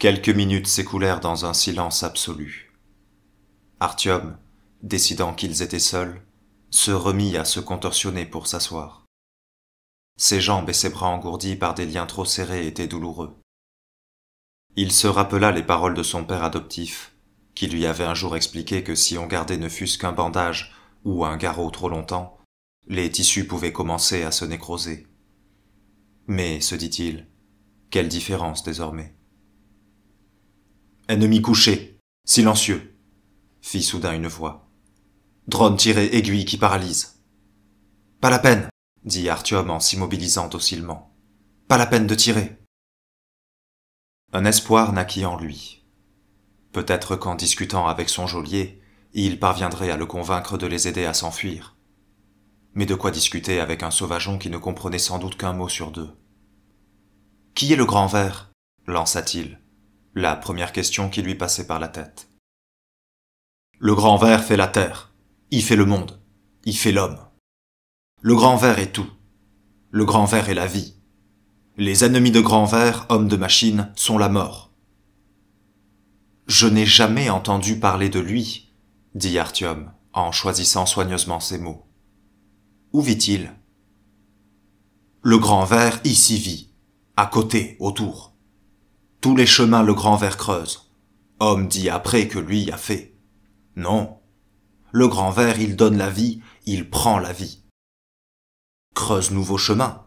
Quelques minutes s'écoulèrent dans un silence absolu. Artyom, décidant qu'ils étaient seuls, se remit à se contorsionner pour s'asseoir. Ses jambes et ses bras engourdis par des liens trop serrés étaient douloureux. Il se rappela les paroles de son père adoptif, qui lui avait un jour expliqué que si on gardait ne fût-ce qu'un bandage ou un garrot trop longtemps, les tissus pouvaient commencer à se nécroser. Mais, se dit-il, quelle différence désormais? « Ennemi couché, silencieux !» fit soudain une voix. « Drone tiré, aiguille qui paralyse. »« Pas la peine !» dit Artyom en s'immobilisant docilement. « Pas la peine de tirer !» Un espoir naquit en lui. Peut-être qu'en discutant avec son geôlier, il parviendrait à le convaincre de les aider à s'enfuir. Mais de quoi discuter avec un sauvageon qui ne comprenait sans doute qu'un mot sur deux? « Qui est le grand ver ?» lança-t-il, la première question qui lui passait par la tête. « Le grand ver fait la terre, il fait le monde, il fait l'homme. Le grand ver est tout. Le grand ver est la vie. Les ennemis de grand ver, hommes de machine, sont la mort. »« Je n'ai jamais entendu parler de lui, » dit Artyom, en choisissant soigneusement ses mots. « Où vit-il ?»« Le grand ver ici vit, à côté, autour. Tous les chemins le grand ver creuse. Homme dit après que lui a fait. Non. Le grand ver, il donne la vie, il prend la vie. Creuse nouveaux chemins.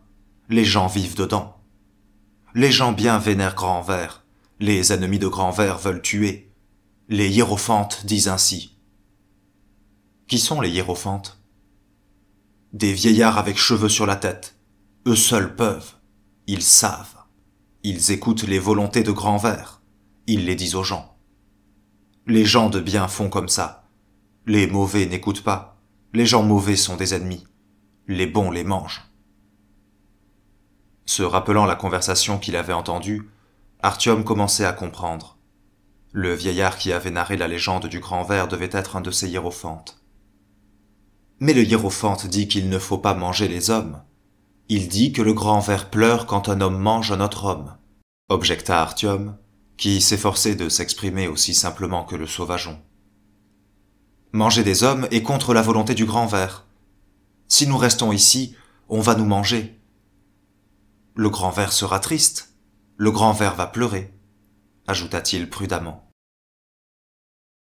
Les gens vivent dedans. Les gens bien vénèrent grand ver. Les ennemis de grand ver veulent tuer. Les hiérophantes disent ainsi. Qui sont les hiérophantes? Des vieillards avec cheveux sur la tête. Eux seuls peuvent. Ils savent. Ils écoutent les volontés de grand ver. Ils les disent aux gens. Les gens de bien font comme ça. Les mauvais n'écoutent pas. Les gens mauvais sont des ennemis. Les bons les mangent. Se rappelant la conversation qu'il avait entendue, Artyom commençait à comprendre. Le vieillard qui avait narré la légende du grand ver devait être un de ces hiérophantes. Mais le hiérophante dit qu'il ne faut pas manger les hommes. Il dit que le grand ver pleure quand un homme mange un autre homme, objecta Artyom, qui s'efforçait de s'exprimer aussi simplement que le sauvageon. Manger des hommes est contre la volonté du grand ver. Si nous restons ici, on va nous manger. Le grand ver sera triste, le grand ver va pleurer, ajouta-t-il prudemment.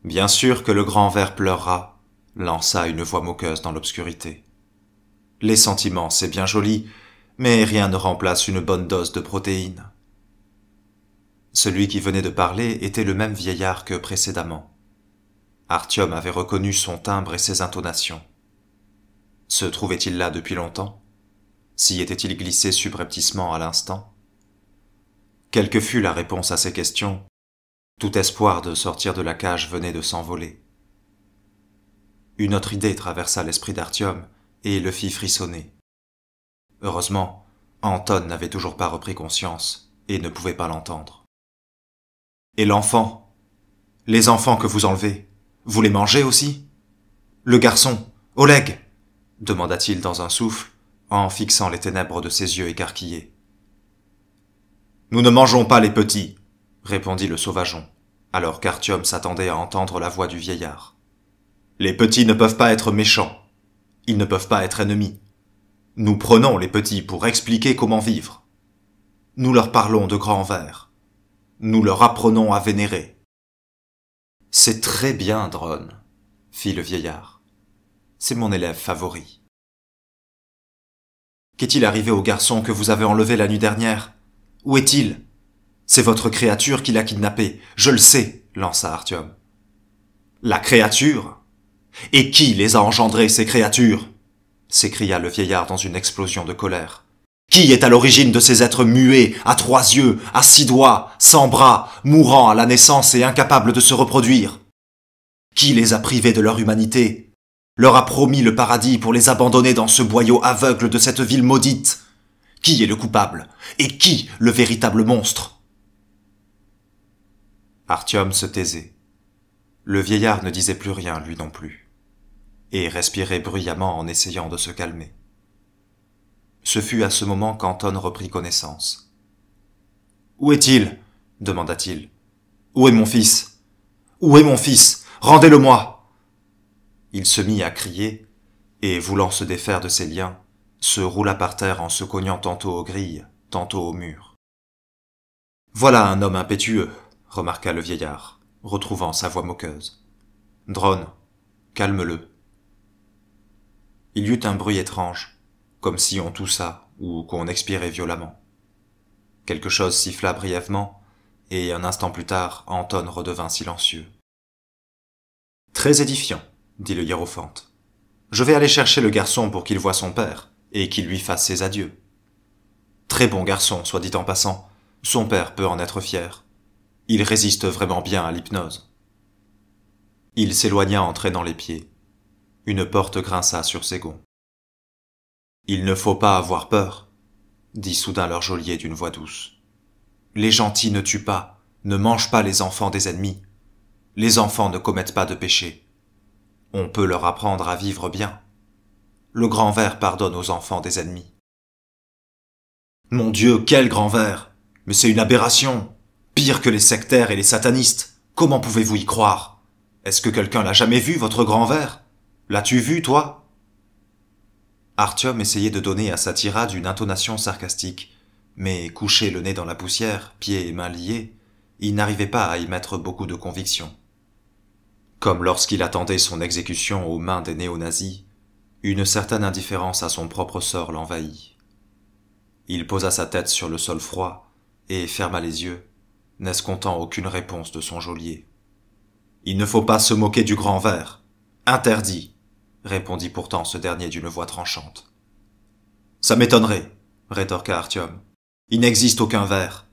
Bien sûr que le grand ver pleurera, lança une voix moqueuse dans l'obscurité. Les sentiments, c'est bien joli, mais rien ne remplace une bonne dose de protéines. Celui qui venait de parler était le même vieillard que précédemment. Artyom avait reconnu son timbre et ses intonations. Se trouvait-il là depuis longtemps? S'y était-il glissé subrepticement à l'instant? Quelle que fût la réponse à ces questions, tout espoir de sortir de la cage venait de s'envoler. Une autre idée traversa l'esprit d'Artyom et le fit frissonner. Heureusement, Anton n'avait toujours pas repris conscience et ne pouvait pas l'entendre. « Et l'enfant? Les enfants que vous enlevez, vous les mangez aussi? Le garçon, Oleg ?» demanda-t-il dans un souffle, en fixant les ténèbres de ses yeux écarquillés. « Nous ne mangeons pas les petits, » répondit le sauvageon, alors qu'Artyom s'attendait à entendre la voix du vieillard. « Les petits ne peuvent pas être méchants. Ils ne peuvent pas être ennemis. Nous prenons les petits pour expliquer comment vivre. Nous leur parlons de grand ver. Nous leur apprenons à vénérer. »« C'est très bien, Drone, » fit le vieillard. « C'est mon élève favori. »« Qu'est-il arrivé au garçon que vous avez enlevé la nuit dernière? Où est-il? C'est votre créature qui l'a kidnappé, je le sais, lança Artyom. »« La créature? Et qui les a engendrées, ces créatures ?» s'écria le vieillard dans une explosion de colère. « Qui est à l'origine de ces êtres muets, à 3 yeux, à 6 doigts, sans bras, mourant à la naissance et incapables de se reproduire? Qui les a privés de leur humanité, leur a promis le paradis pour les abandonner dans ce boyau aveugle de cette ville maudite? Qui est le coupable? Et qui le véritable monstre ?» Artyom se taisait. Le vieillard ne disait plus rien, lui non plus, et respirait bruyamment en essayant de se calmer. Ce fut à ce moment qu'Anton reprit connaissance. « Où est-il? demanda-t-il. Où est mon fils? Où est mon fils? Rendez-le-moi! Il se mit à crier, et, voulant se défaire de ses liens, se roula par terre en se cognant tantôt aux grilles, tantôt au mur. Voilà un homme impétueux, remarqua le vieillard, retrouvant sa voix moqueuse. Drone, calme-le. Il y eut un bruit étrange, comme si on toussa ou qu'on expirait violemment. Quelque chose siffla brièvement, et un instant plus tard, Anton redevint silencieux. Très édifiant, dit le hiérophante. Je vais aller chercher le garçon pour qu'il voie son père, et qu'il lui fasse ses adieux. Très bon garçon, soit dit en passant. Son père peut en être fier. Il résiste vraiment bien à l'hypnose. Il s'éloigna en traînant les pieds. Une porte grinça sur ses gonds. Il ne faut pas avoir peur, dit soudain leur geôlier d'une voix douce. Les gentils ne tuent pas, ne mangent pas les enfants des ennemis. Les enfants ne commettent pas de péché. On peut leur apprendre à vivre bien. Le grand ver pardonne aux enfants des ennemis. Mon Dieu, quel grand ver! Mais c'est une aberration! Pire que les sectaires et les satanistes! Comment pouvez-vous y croire? Est-ce que quelqu'un l'a jamais vu, votre grand ver? L'as-tu vu, toi? Artyom essayait de donner à sa tirade une intonation sarcastique, mais couché le nez dans la poussière, pieds et mains liés, il n'arrivait pas à y mettre beaucoup de conviction. Comme lorsqu'il attendait son exécution aux mains des néo-nazis, une certaine indifférence à son propre sort l'envahit. Il posa sa tête sur le sol froid et ferma les yeux, n'escomptant aucune réponse de son geôlier. « Il ne faut pas se moquer du grand ver. Interdit !» répondit pourtant ce dernier d'une voix tranchante. « Ça m'étonnerait, » rétorqua Artyom. « Il n'existe aucun ver.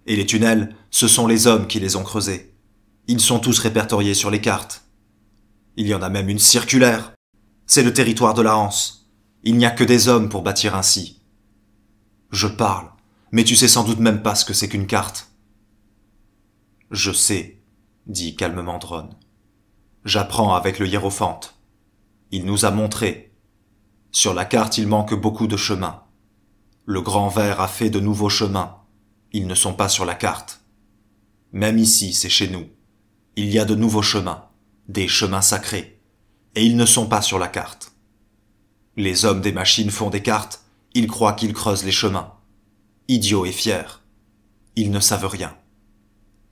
Et les tunnels, ce sont les hommes qui les ont creusés. Ils sont tous répertoriés sur les cartes. Il y en a même une circulaire. C'est le territoire de la Hanse. Il n'y a que des hommes pour bâtir ainsi. Je parle, mais tu sais sans doute même pas ce que c'est qu'une carte. » « Je sais, » dit calmement Drone. « J'apprends avec le hiérophante. Il nous a montré. Sur la carte, il manque beaucoup de chemins. Le grand ver a fait de nouveaux chemins. Ils ne sont pas sur la carte. Même ici, c'est chez nous. Il y a de nouveaux chemins, des chemins sacrés, et ils ne sont pas sur la carte. Les hommes des machines font des cartes, ils croient qu'ils creusent les chemins. Idiots et fiers. Ils ne savent rien.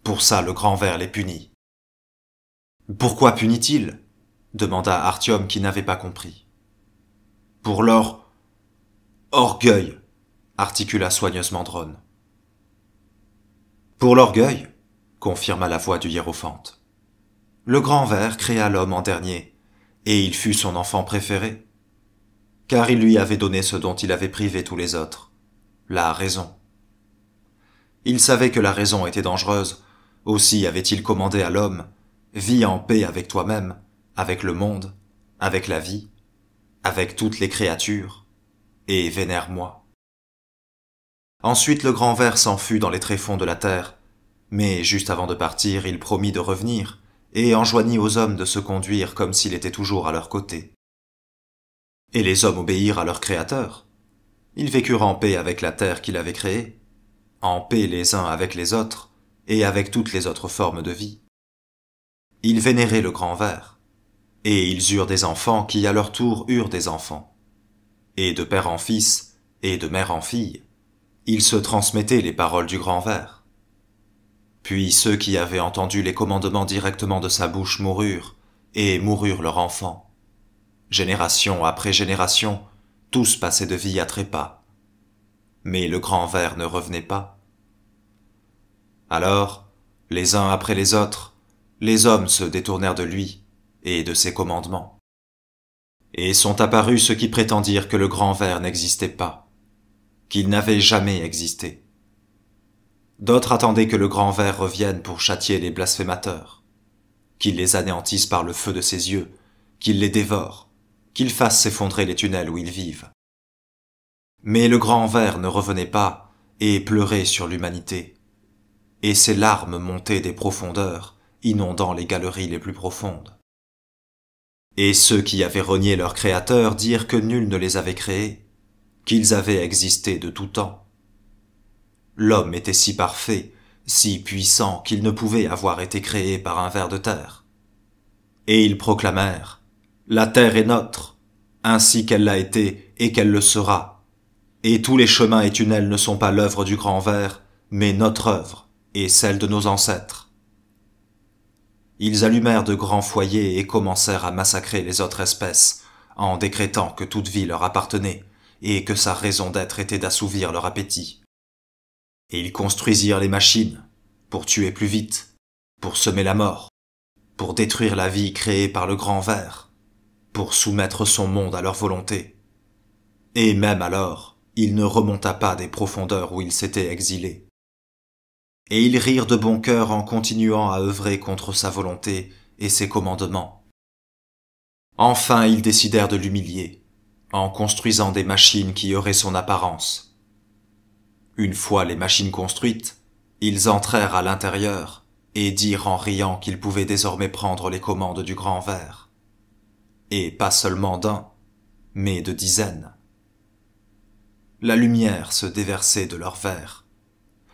Pour ça, le grand ver les punit. « Pourquoi punit-il » demanda Artyom qui n'avait pas compris. « Pour leur orgueil » articula soigneusement Drone. « Pour l'orgueil » confirma la voix du hiérophante. Le grand ver créa l'homme en dernier, et il fut son enfant préféré, car il lui avait donné ce dont il avait privé tous les autres, la raison. Il savait que la raison était dangereuse, aussi avait-il commandé à l'homme « Vis en paix avec toi-même, avec le monde, avec la vie, avec toutes les créatures, et vénère-moi. » Ensuite le grand ver s'enfuit dans les tréfonds de la terre, mais juste avant de partir, il promit de revenir, et enjoignit aux hommes de se conduire comme s'il était toujours à leur côté. Et les hommes obéirent à leur Créateur. Ils vécurent en paix avec la terre qu'il avait créée, en paix les uns avec les autres, et avec toutes les autres formes de vie. Ils vénéraient le grand ver, et ils eurent des enfants qui à leur tour eurent des enfants. Et de père en fils, et de mère en fille, ils se transmettaient les paroles du grand ver. Puis ceux qui avaient entendu les commandements directement de sa bouche moururent, et moururent leurs enfants. Génération après génération, tous passaient de vie à trépas. Mais le grand ver ne revenait pas. Alors, les uns après les autres, les hommes se détournèrent de lui et de ses commandements. Et sont apparus ceux qui prétendirent que le grand ver n'existait pas, qu'il n'avait jamais existé. D'autres attendaient que le grand ver revienne pour châtier les blasphémateurs, qu'il les anéantisse par le feu de ses yeux, qu'il les dévore, qu'il fasse s'effondrer les tunnels où ils vivent. Mais le grand ver ne revenait pas et pleurait sur l'humanité, et ses larmes montaient des profondeurs, inondant les galeries les plus profondes. Et ceux qui avaient renié leur Créateur dirent que nul ne les avait créés, qu'ils avaient existé de tout temps. L'homme était si parfait, si puissant qu'il ne pouvait avoir été créé par un ver de terre. Et ils proclamèrent « La terre est notre, ainsi qu'elle l'a été et qu'elle le sera. Et tous les chemins et tunnels ne sont pas l'œuvre du grand ver, mais notre œuvre et celle de nos ancêtres. » Ils allumèrent de grands foyers et commencèrent à massacrer les autres espèces, en décrétant que toute vie leur appartenait et que sa raison d'être était d'assouvir leur appétit. Et ils construisirent les machines pour tuer plus vite, pour semer la mort, pour détruire la vie créée par le grand ver, pour soumettre son monde à leur volonté. Et même alors, il ne remonta pas des profondeurs où il s'était exilé. Et ils rirent de bon cœur en continuant à œuvrer contre sa volonté et ses commandements. Enfin, ils décidèrent de l'humilier, en construisant des machines qui auraient son apparence. Une fois les machines construites, ils entrèrent à l'intérieur et dirent en riant qu'ils pouvaient désormais prendre les commandes du grand ver. Et pas seulement d'un, mais de dizaines. La lumière se déversait de leurs vers.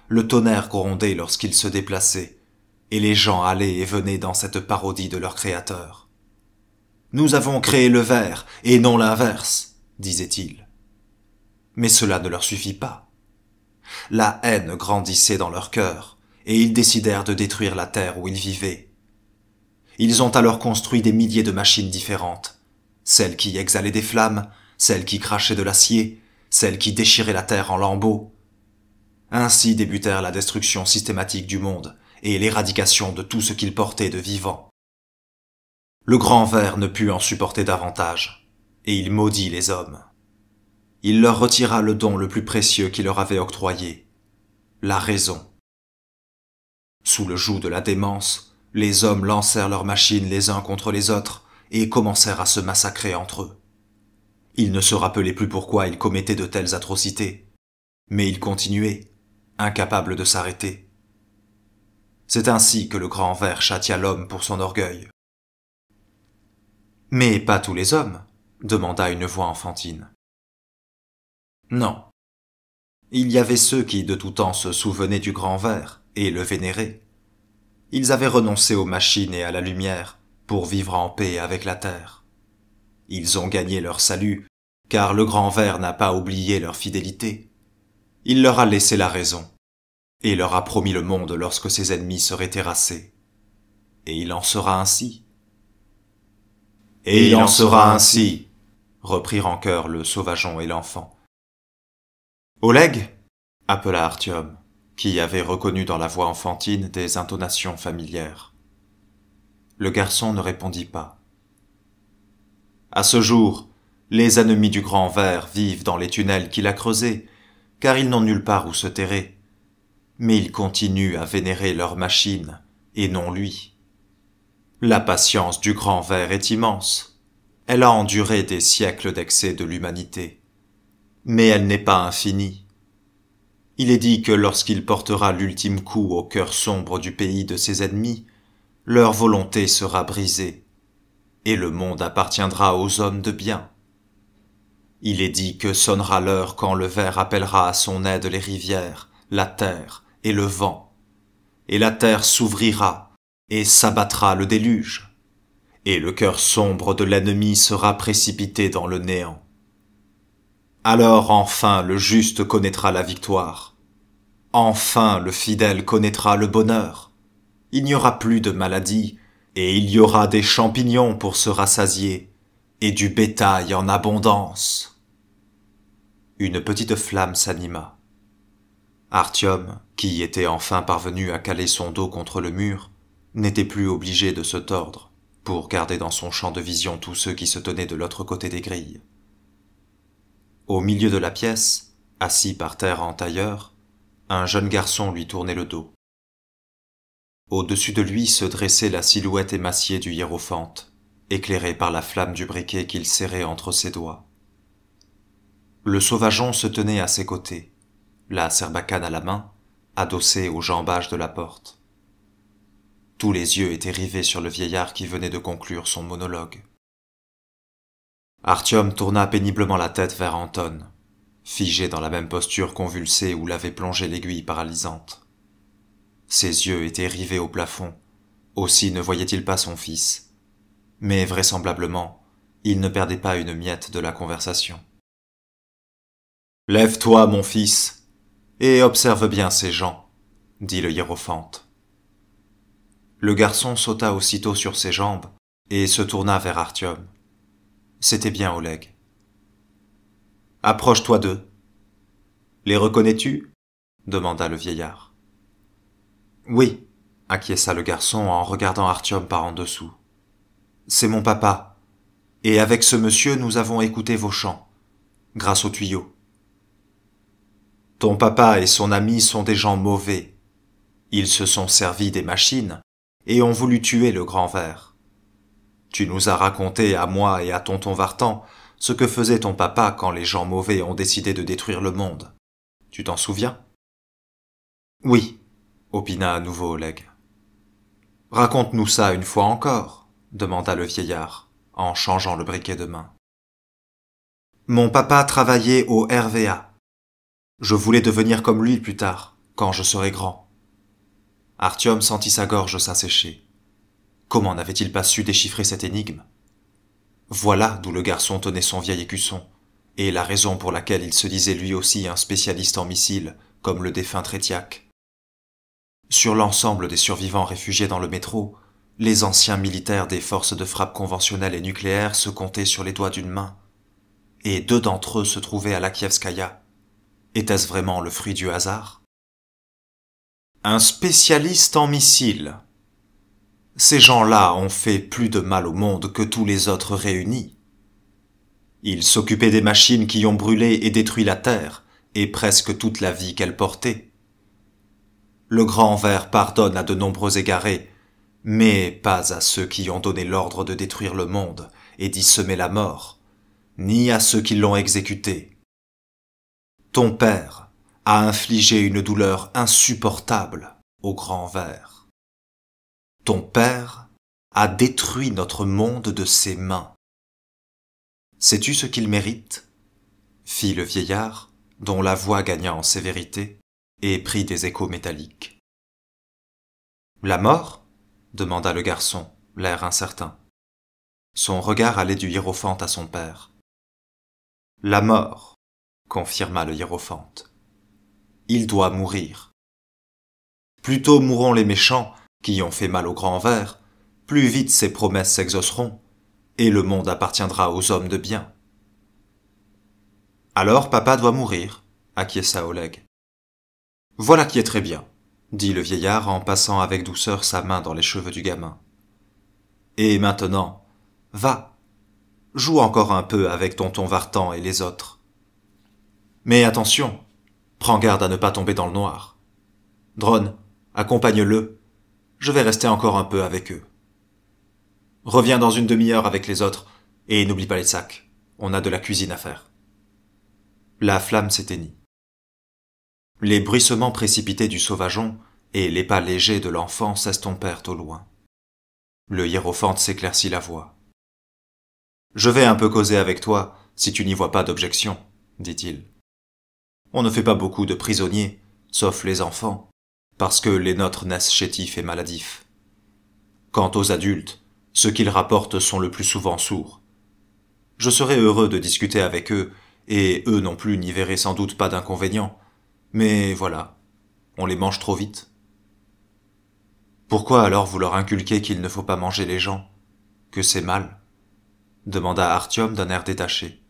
Le tonnerre grondait lorsqu'ils se déplaçaient, et les gens allaient et venaient dans cette parodie de leur créateur. « Nous avons créé le ver, et non l'inverse, » disaient-ils. Mais cela ne leur suffit pas. La haine grandissait dans leur cœur, et ils décidèrent de détruire la terre où ils vivaient. Ils ont alors construit des milliers de machines différentes, celles qui exhalaient des flammes, celles qui crachaient de l'acier, celles qui déchiraient la terre en lambeaux. Ainsi débutèrent la destruction systématique du monde et l'éradication de tout ce qu'il portait de vivant. Le grand ver ne put en supporter davantage, et il maudit les hommes. Il leur retira le don le plus précieux qu'il leur avait octroyé, la raison. Sous le joug de la démence, les hommes lancèrent leurs machines les uns contre les autres et commencèrent à se massacrer entre eux. Ils ne se rappelaient plus pourquoi ils commettaient de telles atrocités, mais ils continuaient, incapables de s'arrêter. C'est ainsi que le grand ver châtia l'homme pour son orgueil. « Mais pas tous les hommes ?» demanda une voix enfantine. Non. Il y avait ceux qui de tout temps se souvenaient du grand ver et le vénéraient. Ils avaient renoncé aux machines et à la lumière pour vivre en paix avec la terre. Ils ont gagné leur salut, car le grand ver n'a pas oublié leur fidélité. Il leur a laissé la raison, et leur a promis le monde lorsque ses ennemis seraient terrassés. Et il en sera ainsi. « Et il en sera ainsi !» reprirent en chœur le sauvageon et l'enfant. « Oleg !» appela Artyom, qui avait reconnu dans la voix enfantine des intonations familières. Le garçon ne répondit pas. À ce jour, les ennemis du grand ver vivent dans les tunnels qu'il a creusés, car ils n'ont nulle part où se terrer. Mais ils continuent à vénérer leurs machines, et non lui. La patience du grand ver est immense. Elle a enduré des siècles d'excès de l'humanité. Mais elle n'est pas infinie. Il est dit que lorsqu'il portera l'ultime coup au cœur sombre du pays de ses ennemis, leur volonté sera brisée, et le monde appartiendra aux hommes de bien. Il est dit que sonnera l'heure quand le ver appellera à son aide les rivières, la terre et le vent, et la terre s'ouvrira et s'abattra le déluge, et le cœur sombre de l'ennemi sera précipité dans le néant. Alors enfin le juste connaîtra la victoire. Enfin le fidèle connaîtra le bonheur. Il n'y aura plus de maladie, et il y aura des champignons pour se rassasier, et du bétail en abondance. Une petite flamme s'anima. Artyom, qui était enfin parvenu à caler son dos contre le mur, n'était plus obligé de se tordre pour garder dans son champ de vision tous ceux qui se tenaient de l'autre côté des grilles. Au milieu de la pièce, assis par terre en tailleur, un jeune garçon lui tournait le dos. Au-dessus de lui se dressait la silhouette émaciée du hiérophante, éclairée par la flamme du briquet qu'il serrait entre ses doigts. Le sauvageon se tenait à ses côtés, la serbacane à la main, adossé au jambage de la porte. Tous les yeux étaient rivés sur le vieillard qui venait de conclure son monologue. Artyom tourna péniblement la tête vers Anton, figé dans la même posture convulsée où l'avait plongé l'aiguille paralysante. Ses yeux étaient rivés au plafond, aussi ne voyait-il pas son fils. Mais vraisemblablement, il ne perdait pas une miette de la conversation. « Lève-toi, mon fils, et observe bien ces gens, » dit le hiérophante. Le garçon sauta aussitôt sur ses jambes et se tourna vers Artyom. C'était bien Oleg. « Approche-toi d'eux. »« Les reconnais-tu » demanda le vieillard. « Oui, » acquiesça le garçon en regardant Artyom par en dessous. « C'est mon papa, et avec ce monsieur nous avons écouté vos chants, grâce au tuyau. »« Ton papa et son ami sont des gens mauvais. Ils se sont servis des machines et ont voulu tuer le grand ver. Tu nous as raconté à moi et à tonton Vartan ce que faisait ton papa quand les gens mauvais ont décidé de détruire le monde. Tu t'en souviens ? » « Oui, » opina à nouveau Oleg. « Raconte-nous ça une fois encore, » demanda le vieillard, en changeant le briquet de main. « Mon papa travaillait au RVA. Je voulais devenir comme lui plus tard, quand je serai grand. » Artyom sentit sa gorge s'assécher. Comment n'avait-il pas su déchiffrer cette énigme ? Voilà d'où le garçon tenait son vieil écusson, et la raison pour laquelle il se disait lui aussi un spécialiste en missiles, comme le défunt Tretiak. Sur l'ensemble des survivants réfugiés dans le métro, les anciens militaires des forces de frappe conventionnelles et nucléaires se comptaient sur les doigts d'une main, et 2 d'entre eux se trouvaient à Lakievskaya. Était-ce vraiment le fruit du hasard ? Un spécialiste en missiles. Ces gens-là ont fait plus de mal au monde que tous les autres réunis. Ils s'occupaient des machines qui ont brûlé et détruit la Terre, et presque toute la vie qu'elle portait. Le grand ver pardonne à de nombreux égarés, mais pas à ceux qui ont donné l'ordre de détruire le monde et d'y semer la mort, ni à ceux qui l'ont exécuté. Ton père a infligé une douleur insupportable au grand ver. Ton père a détruit notre monde de ses mains. Sais-tu ce qu'il mérite ? Fit le vieillard, dont la voix gagna en sévérité et prit des échos métalliques. La mort ? Demanda le garçon, l'air incertain. Son regard allait du hiérophante à son père. La mort, confirma le hiérophante. Il doit mourir. Plus tôt mourront les méchants qui ont fait mal au grand ver, plus vite ses promesses s'exauceront, et le monde appartiendra aux hommes de bien. Alors papa doit mourir, acquiesça Oleg. Voilà qui est très bien, dit le vieillard en passant avec douceur sa main dans les cheveux du gamin. Et maintenant, va, joue encore un peu avec tonton Vartan et les autres. Mais attention, prends garde à ne pas tomber dans le noir. Drone, accompagne-le, je vais rester encore un peu avec eux. Reviens dans une demi-heure avec les autres, et n'oublie pas les sacs, on a de la cuisine à faire. La flamme s'éteignit. Les bruissements précipités du sauvageon et les pas légers de l'enfant s'estompèrent au loin. Le hiérophante s'éclaircit la voix. « Je vais un peu causer avec toi, si tu n'y vois pas d'objection, » dit-il. « On ne fait pas beaucoup de prisonniers, sauf les enfants, parce que les nôtres naissent chétifs et maladifs. Quant aux adultes, ceux qu'ils rapportent sont le plus souvent sourds. Je serais heureux de discuter avec eux, et eux non plus n'y verraient sans doute pas d'inconvénient. Mais voilà, on les mange trop vite. Pourquoi alors vous leur inculquez qu'il ne faut pas manger les gens, que c'est mal ? Demanda Artyom d'un air détaché.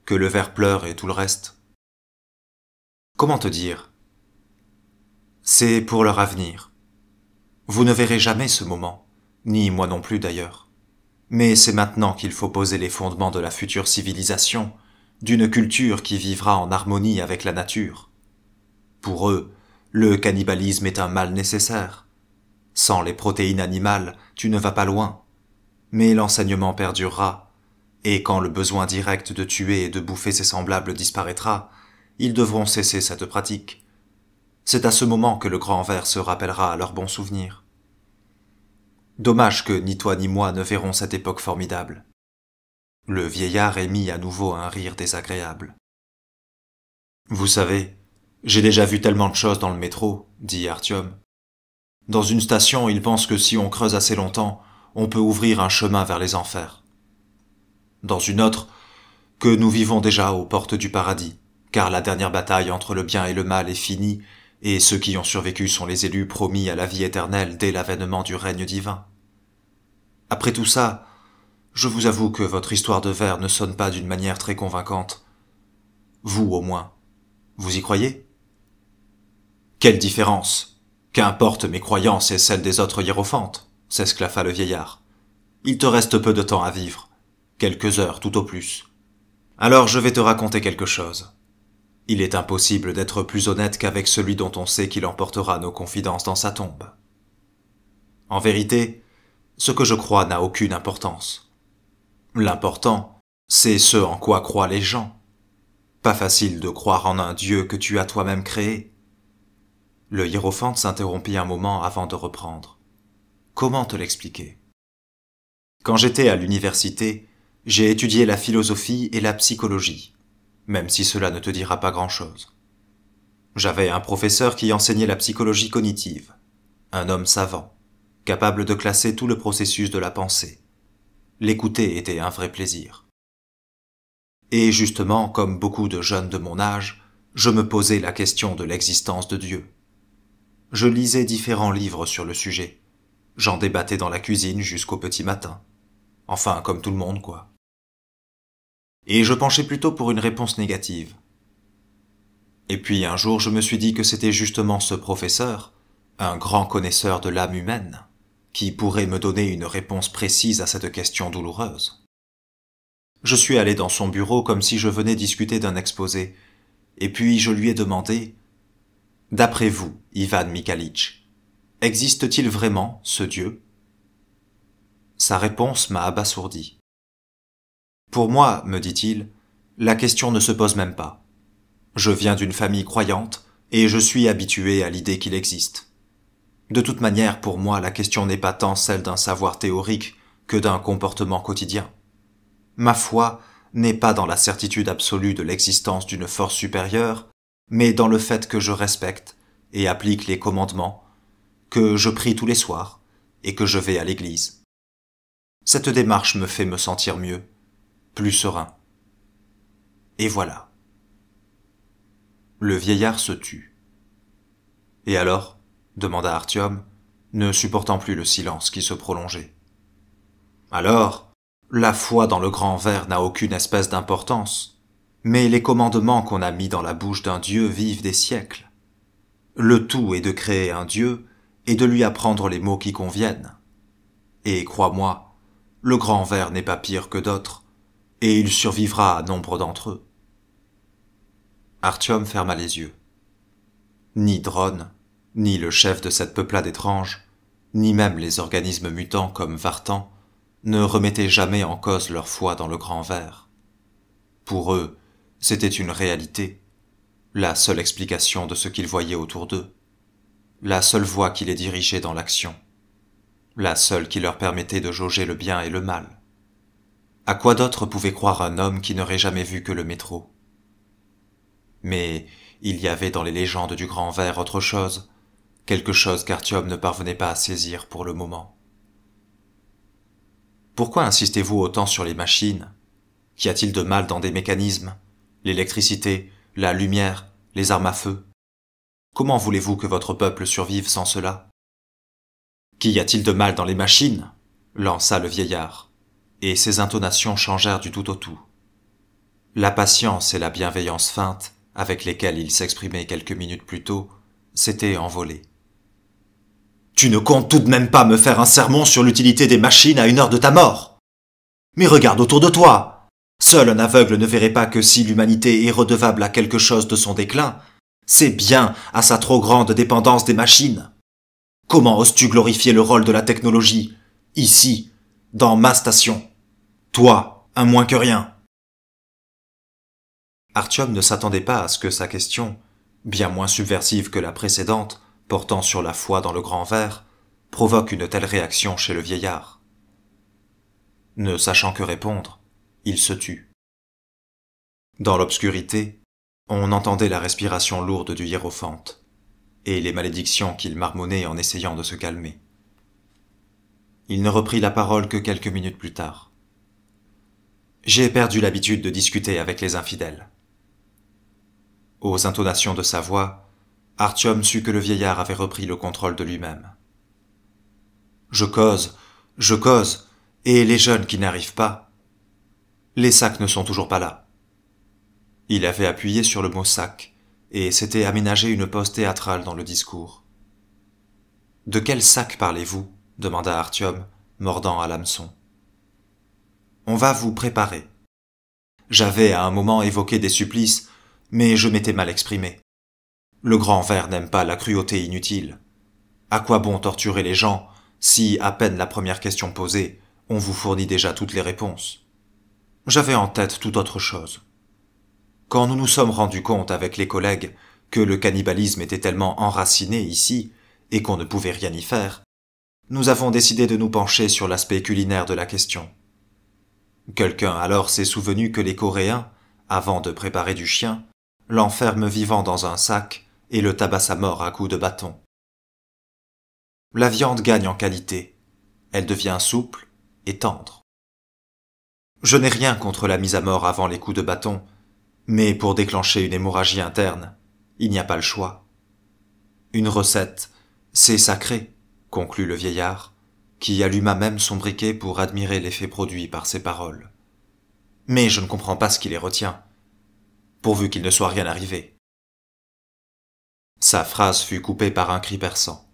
Que le ver pleure et tout le reste. Comment te dire ? C'est pour leur avenir. Vous ne verrez jamais ce moment, ni moi non plus d'ailleurs. Mais c'est maintenant qu'il faut poser les fondements de la future civilisation, d'une culture qui vivra en harmonie avec la nature. Pour eux, le cannibalisme est un mal nécessaire. Sans les protéines animales, tu ne vas pas loin. Mais l'enseignement perdurera, et quand le besoin direct de tuer et de bouffer ses semblables disparaîtra, ils devront cesser cette pratique. C'est à ce moment que le grand ver se rappellera à leurs bons souvenirs. Dommage que ni toi ni moi ne verrons cette époque formidable. Le vieillard émit à nouveau un rire désagréable. Vous savez, j'ai déjà vu tellement de choses dans le métro, dit Artyom, Dans une station, ils pensent que si on creuse assez longtemps, on peut ouvrir un chemin vers les enfers. Dans une autre, que nous vivons déjà aux portes du paradis, car la dernière bataille entre le bien et le mal est finie, et ceux qui ont survécu sont les élus promis à la vie éternelle dès l'avènement du règne divin. Après tout ça, je vous avoue que votre histoire de verre ne sonne pas d'une manière très convaincante. Vous, au moins, vous y croyez? Quelle différence? Qu'importe mes croyances et celles des autres hiérophantes, s'esclaffa le vieillard. Il te reste peu de temps à vivre, quelques heures tout au plus. Alors je vais te raconter quelque chose. Il est impossible d'être plus honnête qu'avec celui dont on sait qu'il emportera nos confidences dans sa tombe. En vérité, ce que je crois n'a aucune importance. L'important, c'est ce en quoi croient les gens. Pas facile de croire en un Dieu que tu as toi-même créé. Le hiérophante s'interrompit un moment avant de reprendre. Comment te l'expliquer? Quand j'étais à l'université, j'ai étudié la philosophie et la psychologie, même si cela ne te dira pas grand-chose. J'avais un professeur qui enseignait la psychologie cognitive, un homme savant, capable de classer tout le processus de la pensée. L'écouter était un vrai plaisir. Et justement, comme beaucoup de jeunes de mon âge, je me posais la question de l'existence de Dieu. Je lisais différents livres sur le sujet. J'en débattais dans la cuisine jusqu'au petit matin. Enfin, comme tout le monde, quoi. Et je penchais plutôt pour une réponse négative. Et puis un jour, je me suis dit que c'était justement ce professeur, un grand connaisseur de l'âme humaine, qui pourrait me donner une réponse précise à cette question douloureuse. Je suis allé dans son bureau comme si je venais discuter d'un exposé, et puis je lui ai demandé « D'après vous, Ivan Mikhaïlitch, existe-t-il vraiment, ce Dieu ?» Sa réponse m'a abasourdi. « Pour moi, me dit-il, la question ne se pose même pas. Je viens d'une famille croyante, et je suis habitué à l'idée qu'il existe. De toute manière, pour moi, la question n'est pas tant celle d'un savoir théorique que d'un comportement quotidien. Ma foi n'est pas dans la certitude absolue de l'existence d'une force supérieure, mais dans le fait que je respecte et applique les commandements, que je prie tous les soirs et que je vais à l'église. Cette démarche me fait me sentir mieux, plus serein. Et voilà. » Le vieillard se tut. « Et alors ?» demanda Artyom, ne supportant plus le silence qui se prolongeait. « Alors, la foi dans le grand ver n'a aucune espèce d'importance, mais les commandements qu'on a mis dans la bouche d'un Dieu vivent des siècles. Le tout est de créer un Dieu et de lui apprendre les mots qui conviennent. Et crois-moi, le grand ver n'est pas pire que d'autres, et il survivra à nombre d'entre eux. » Artyom ferma les yeux. Ni Dronne, ni le chef de cette peuplade étrange, ni même les organismes mutants comme Vartan, ne remettaient jamais en cause leur foi dans le grand ver. Pour eux, c'était une réalité, la seule explication de ce qu'ils voyaient autour d'eux, la seule voie qui les dirigeait dans l'action, la seule qui leur permettait de jauger le bien et le mal. À quoi d'autre pouvait croire un homme qui n'aurait jamais vu que le métro? Mais il y avait dans les légendes du grand ver autre chose, quelque chose qu'Artyom ne parvenait pas à saisir pour le moment. « Pourquoi insistez-vous autant sur les machines? Qu'y a-t-il de mal dans des mécanismes, l'électricité, la lumière, les armes à feu? Comment voulez-vous que votre peuple survive sans cela? »« Qu'y a-t-il de mal dans les machines ?» lança le vieillard, et ses intonations changèrent du tout au tout. La patience et la bienveillance feinte, avec lesquelles il s'exprimait quelques minutes plus tôt, s'étaient envolées. « Tu ne comptes tout de même pas me faire un sermon sur l'utilité des machines à une heure de ta mort? Mais regarde autour de toi. Seul un aveugle ne verrait pas que si l'humanité est redevable à quelque chose de son déclin, c'est bien à sa trop grande dépendance des machines. Comment oses-tu glorifier le rôle de la technologie, ici, dans ma station? Toi, un moins que rien. » Artyom ne s'attendait pas à ce que sa question, bien moins subversive que la précédente, portant sur la foi dans le grand ver, provoque une telle réaction chez le vieillard. Ne sachant que répondre, il se tut. Dans l'obscurité, on entendait la respiration lourde du hiérophante, et les malédictions qu'il marmonnait en essayant de se calmer. Il ne reprit la parole que quelques minutes plus tard. « J'ai perdu l'habitude de discuter avec les infidèles. » Aux intonations de sa voix, Artyom sut que le vieillard avait repris le contrôle de lui-même. « Je cause, et les jeunes qui n'arrivent pas. Les sacs ne sont toujours pas là. » Il avait appuyé sur le mot sac, et s'était aménagé une pause théâtrale dans le discours. « De quel sac parlez-vous » demanda Artyom, mordant à l'hameçon. « On va vous préparer. J'avais à un moment évoqué des supplices, mais je m'étais mal exprimé. Le grand ver n'aime pas la cruauté inutile. À quoi bon torturer les gens si, à peine la première question posée, on vous fournit déjà toutes les réponses? J'avais en tête toute autre chose. Quand nous nous sommes rendus compte avec les collègues que le cannibalisme était tellement enraciné ici et qu'on ne pouvait rien y faire, nous avons décidé de nous pencher sur l'aspect culinaire de la question. Quelqu'un alors s'est souvenu que les Coréens, avant de préparer du chien, l'enferment vivant dans un sac et le tabassent à mort à coups de bâton. La viande gagne en qualité, elle devient souple et tendre. Je n'ai rien contre la mise à mort avant les coups de bâton, mais pour déclencher une hémorragie interne, il n'y a pas le choix. Une recette, c'est sacré, conclut le vieillard, qui alluma même son briquet pour admirer l'effet produit par ses paroles. Mais je ne comprends pas ce qui les retient, pourvu qu'il ne soit rien arrivé. Sa phrase fut coupée par un cri perçant.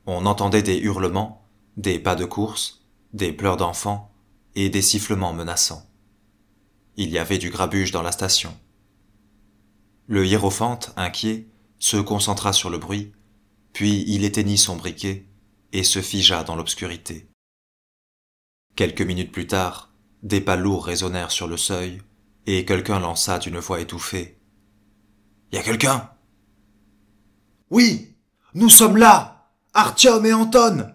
On entendait des hurlements, des pas de course, des pleurs d'enfants et des sifflements menaçants. Il y avait du grabuge dans la station. Le hiérophante, inquiet, se concentra sur le bruit, puis il éteignit son briquet et se figea dans l'obscurité. Quelques minutes plus tard, des pas lourds résonnèrent sur le seuil, et quelqu'un lança d'une voix étouffée. « Y a quelqu'un ?»« Oui, nous sommes là, Artyom et Anton !»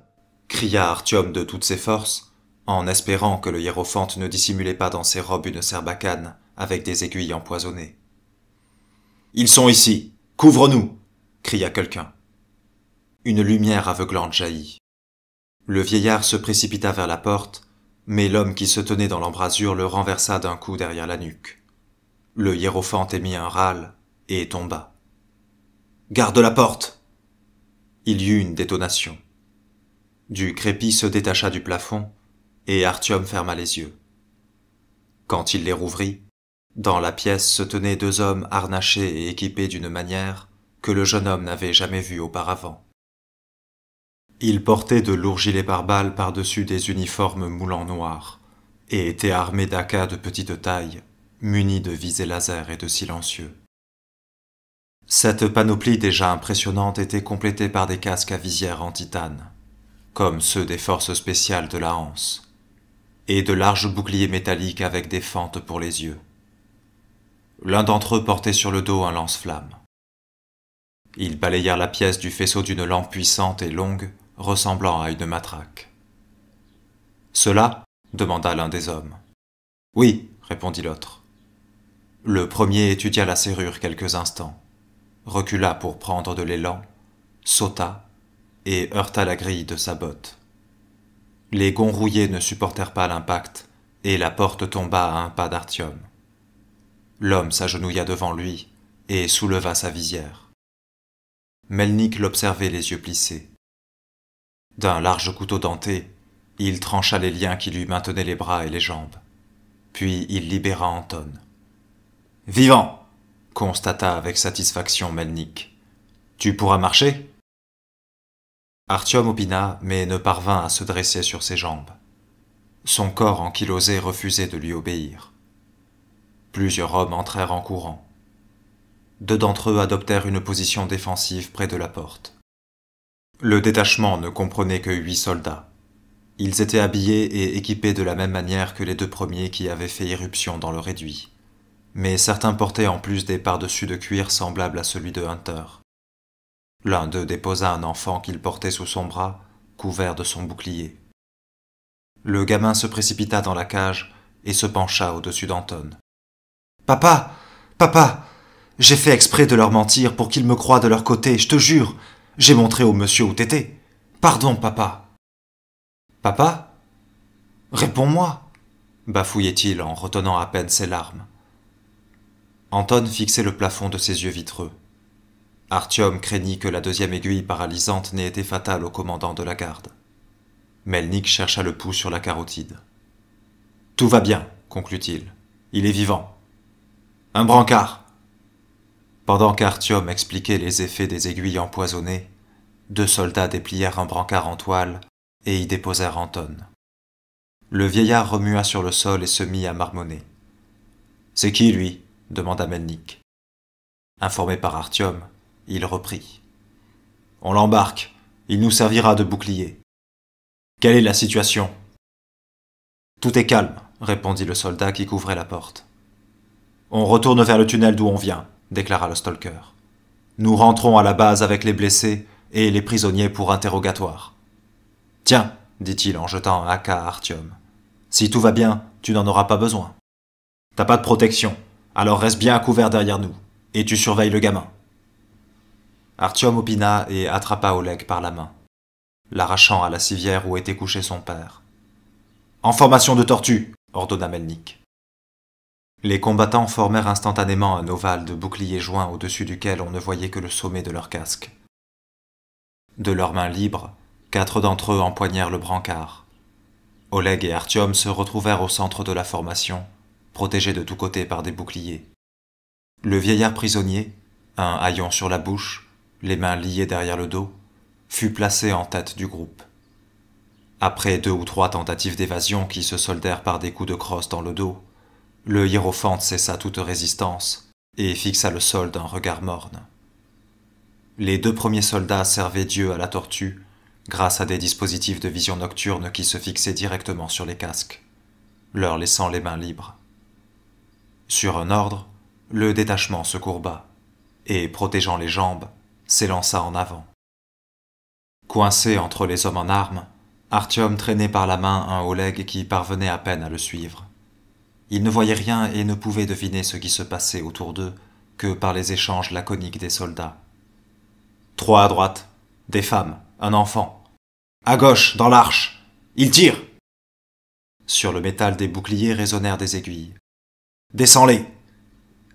cria Artyom de toutes ses forces, en espérant que le hiérophante ne dissimulait pas dans ses robes une serbacane avec des aiguilles empoisonnées. « Ils sont ici, couvre-nous !» cria quelqu'un. Une lumière aveuglante jaillit. Le vieillard se précipita vers la porte, mais l'homme qui se tenait dans l'embrasure le renversa d'un coup derrière la nuque. Le hiérophante émit un râle et tomba. « Garde la porte !» Il y eut une détonation. Du crépi se détacha du plafond, et Artyom ferma les yeux. Quand il les rouvrit, dans la pièce se tenaient deux hommes harnachés et équipés d'une manière que le jeune homme n'avait jamais vue auparavant. Ils portaient de lourds gilets pare-balles par-dessus des uniformes moulants noirs, et étaient armés d'AK de petite taille, munis de visées laser et de silencieux. Cette panoplie déjà impressionnante était complétée par des casques à visière en titane, comme ceux des forces spéciales de la Hanse, et de larges boucliers métalliques avec des fentes pour les yeux. L'un d'entre eux portait sur le dos un lance-flamme. Ils balayèrent la pièce du faisceau d'une lampe puissante et longue, ressemblant à une matraque. « Cela ?» demanda l'un des hommes. « Oui, » répondit l'autre. Le premier étudia la serrure quelques instants, recula pour prendre de l'élan, sauta et heurta la grille de sa botte. Les gonds rouillés ne supportèrent pas l'impact et la porte tomba à un pas d'Artyom. L'homme s'agenouilla devant lui et souleva sa visière. Melnik l'observait les yeux plissés. D'un large couteau denté, il trancha les liens qui lui maintenaient les bras et les jambes. Puis il libéra Anton. « Vivant !» constata avec satisfaction Melnik. « Tu pourras marcher ?» Artyom opina, mais ne parvint à se dresser sur ses jambes. Son corps ankylosé refusait de lui obéir. Plusieurs hommes entrèrent en courant. Deux d'entre eux adoptèrent une position défensive près de la porte. Le détachement ne comprenait que 8 soldats. Ils étaient habillés et équipés de la même manière que les deux premiers qui avaient fait irruption dans le réduit. Mais certains portaient en plus des pardessus de cuir semblables à celui de Hunter. L'un d'eux déposa un enfant qu'il portait sous son bras, couvert de son bouclier. Le gamin se précipita dans la cage et se pencha au-dessus d'Anton. « Papa! Papa! J'ai fait exprès de leur mentir pour qu'ils me croient de leur côté, je te jure. J'ai montré au monsieur où t'étais. Pardon, papa. Papa? Réponds-moi, bafouillait-il en retenant à peine ses larmes. Anton fixait le plafond de ses yeux vitreux. Artyom craignit que la deuxième aiguille paralysante n'ait été fatale au commandant de la garde. Melnik chercha le pouls sur la carotide. « Tout va bien, conclut-il. Il est vivant. Un brancard !» Pendant qu'Artyom expliquait les effets des aiguilles empoisonnées, 2 soldats déplièrent un brancard en toile et y déposèrent Anton. Le vieillard remua sur le sol et se mit à marmonner. « C'est qui, lui ?» demanda Melnik. Informé par Artyom, il reprit. « On l'embarque. Il nous servira de bouclier. Quelle est la situation ?»« Tout est calme, » répondit le soldat qui couvrait la porte. « On retourne vers le tunnel d'où on vient, » déclara le stalker. « Nous rentrons à la base avec les blessés et les prisonniers pour interrogatoire. »« Tiens, » dit-il en jetant un AK à Artyom. « Si tout va bien, tu n'en auras pas besoin. T'as pas de protection, alors reste bien à couvert derrière nous, et tu surveilles le gamin. » Artyom opina et attrapa Oleg par la main, l'arrachant à la civière où était couché son père. « En formation de tortue !» ordonna Melnik. Les combattants formèrent instantanément un ovale de boucliers joints au-dessus duquel on ne voyait que le sommet de leur casque. De leurs mains libres, 4 d'entre eux empoignèrent le brancard. Oleg et Artyom se retrouvèrent au centre de la formation, protégés de tous côtés par des boucliers. Le vieillard prisonnier, un haillon sur la bouche, les mains liées derrière le dos, fut placé en tête du groupe. Après 2 ou 3 tentatives d'évasion qui se soldèrent par des coups de crosse dans le dos, le hiérophante cessa toute résistance et fixa le sol d'un regard morne. Les 2 premiers soldats servaient Dieu à la tortue grâce à des dispositifs de vision nocturne qui se fixaient directement sur les casques, leur laissant les mains libres. Sur un ordre, le détachement se courba et, protégeant les jambes, s'élança en avant. Coincé entre les hommes en armes, Artyom traînait par la main un Oleg qui parvenait à peine à le suivre. Il ne voyait rien et ne pouvait deviner ce qui se passait autour d'eux que par les échanges laconiques des soldats. 3 à droite, des femmes, un enfant. À gauche, dans l'arche, ils tirent. Sur le métal des boucliers résonnèrent des aiguilles. Descends-les.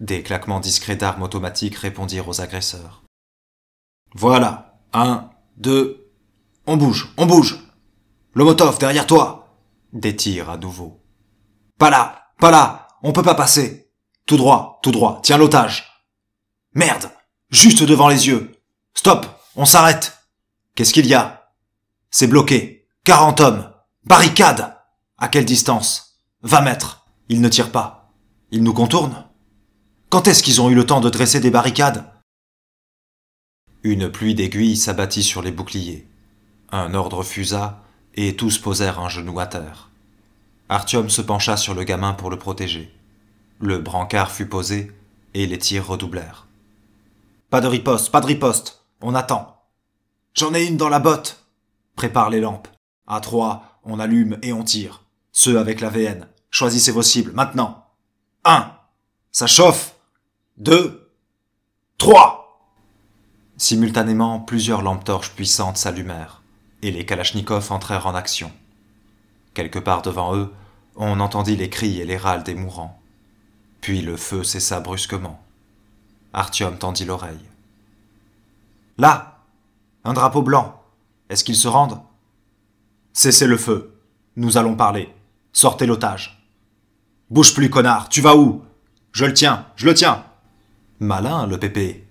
Des claquements discrets d'armes automatiques répondirent aux agresseurs. Voilà, 1, 2, on bouge, on bouge. Lomotov, derrière toi. Des tirs à nouveau. Pas là, on peut pas passer. Tout droit, tiens l'otage. Merde, juste devant les yeux. Stop, on s'arrête. Qu'est-ce qu'il y a? C'est bloqué. 40 hommes. Barricade. À quelle distance? 20 mètres. Ils ne tirent pas. Ils nous contournent? Quand est-ce qu'ils ont eu le temps de dresser des barricades? Une pluie d'aiguilles s'abattit sur les boucliers. Un ordre fusa et tous posèrent un genou à terre. Artyom se pencha sur le gamin pour le protéger. Le brancard fut posé et les tirs redoublèrent. Pas de riposte, on attend. J'en ai une dans la botte. Prépare les lampes. À 3, on allume et on tire. Ceux avec la VN. Choisissez vos cibles, maintenant. 1. Ça chauffe. 2. 3. Simultanément, plusieurs lampes torches puissantes s'allumèrent, et les kalachnikovs entrèrent en action. Quelque part devant eux, on entendit les cris et les râles des mourants. Puis le feu cessa brusquement. Artyom tendit l'oreille. Là, un drapeau blanc. Est-ce qu'ils se rendent? Cessez le feu. Nous allons parler. Sortez l'otage. Bouge plus, connard. Tu vas où? Je le tiens. Malin, le pépé.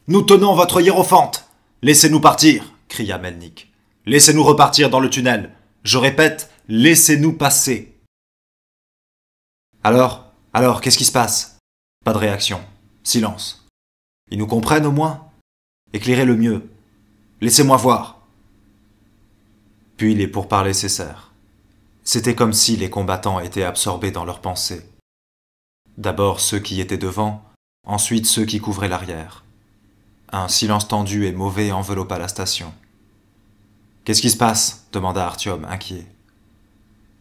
Nous tenons votre hiérophante. Laissez-nous partir, cria Melnik. Laissez-nous repartir dans le tunnel. Je répète, laissez-nous passer. Alors, qu'est-ce qui se passe? Pas de réaction. Silence. Ils nous comprennent au moins? Éclairez le mieux. Laissez-moi voir. Puis les pourparlers cessèrent. C'était comme si les combattants étaient absorbés dans leurs pensées. D'abord ceux qui étaient devant, ensuite ceux qui couvraient l'arrière. Un silence tendu et mauvais enveloppa la station. « Qu'est-ce qui se passe » demanda Artyom, inquiet.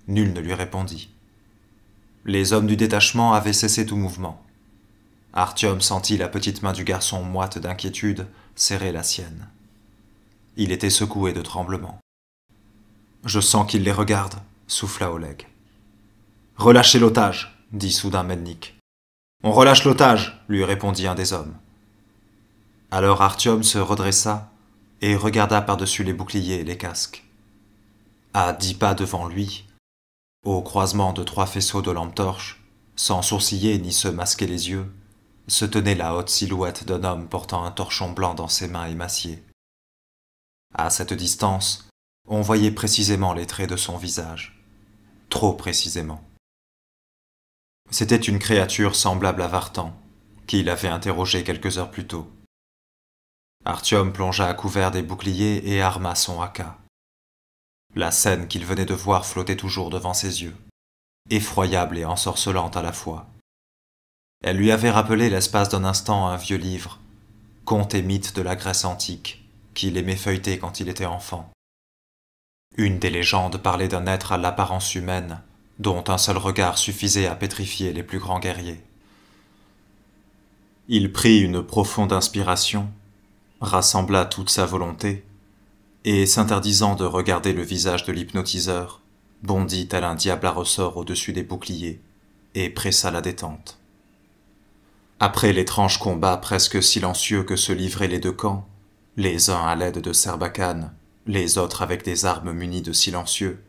Nul ne lui répondit. Les hommes du détachement avaient cessé tout mouvement. Artyom sentit la petite main du garçon moite d'inquiétude serrer la sienne. Il était secoué de tremblement. « Je sens qu'il les regarde, » souffla Oleg. « Relâchez l'otage, » dit soudain Melnik. « On relâche l'otage, » lui répondit un des hommes. Alors Artyom se redressa et regarda par-dessus les boucliers et les casques. À 10 pas devant lui, au croisement de 3 faisceaux de lampes torches, sans sourciller ni se masquer les yeux, se tenait la haute silhouette d'un homme portant un torchon blanc dans ses mains émaciées. À cette distance, on voyait précisément les traits de son visage, trop précisément. C'était une créature semblable à Vartan, qu'il avait interrogé quelques heures plus tôt. Artyom plongea à couvert des boucliers et arma son haka. La scène qu'il venait de voir flottait toujours devant ses yeux, effroyable et ensorcelante à la fois. Elle lui avait rappelé l'espace d'un instant un vieux livre, contes et mythes de la Grèce antique, qu'il aimait feuilleter quand il était enfant. Une des légendes parlait d'un être à l'apparence humaine, dont un seul regard suffisait à pétrifier les plus grands guerriers. Il prit une profonde inspiration, rassembla toute sa volonté, et s'interdisant de regarder le visage de l'hypnotiseur, bondit tel un diable à ressort au-dessus des boucliers, et pressa la détente. Après l'étrange combat presque silencieux que se livraient les deux camps, les uns à l'aide de Serbacane, les autres avec des armes munies de silencieux,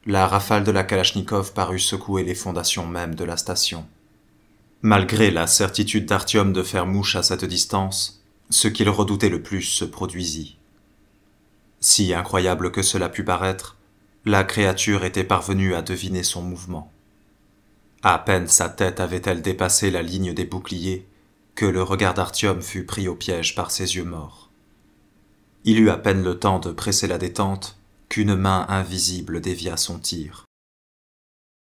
la rafale de la Kalachnikov parut secouer les fondations mêmes de la station. Malgré la certitude d'Artyom de faire mouche à cette distance, ce qu'il redoutait le plus se produisit. Si incroyable que cela pût paraître, la créature était parvenue à deviner son mouvement. À peine sa tête avait-elle dépassé la ligne des boucliers que le regard d'Artyom fut pris au piège par ses yeux morts. Il eut à peine le temps de presser la détente qu'une main invisible dévia son tir.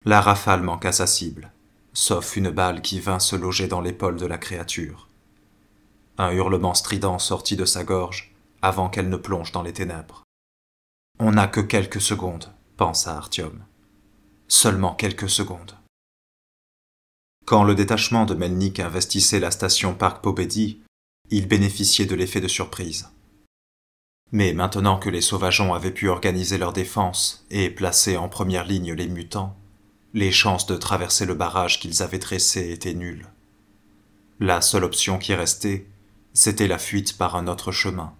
La rafale manqua sa cible, sauf une balle qui vint se loger dans l'épaule de la créature. Un hurlement strident sortit de sa gorge avant qu'elle ne plonge dans les ténèbres. « On n'a que quelques secondes, » pensa Artyom. « Seulement quelques secondes. » Quand le détachement de Melnik investissait la station Park Pobedi, il bénéficiait de l'effet de surprise. Mais maintenant que les sauvageons avaient pu organiser leur défense et placer en première ligne les mutants, les chances de traverser le barrage qu'ils avaient tressé étaient nulles. La seule option qui restait, c'était la fuite par un autre chemin.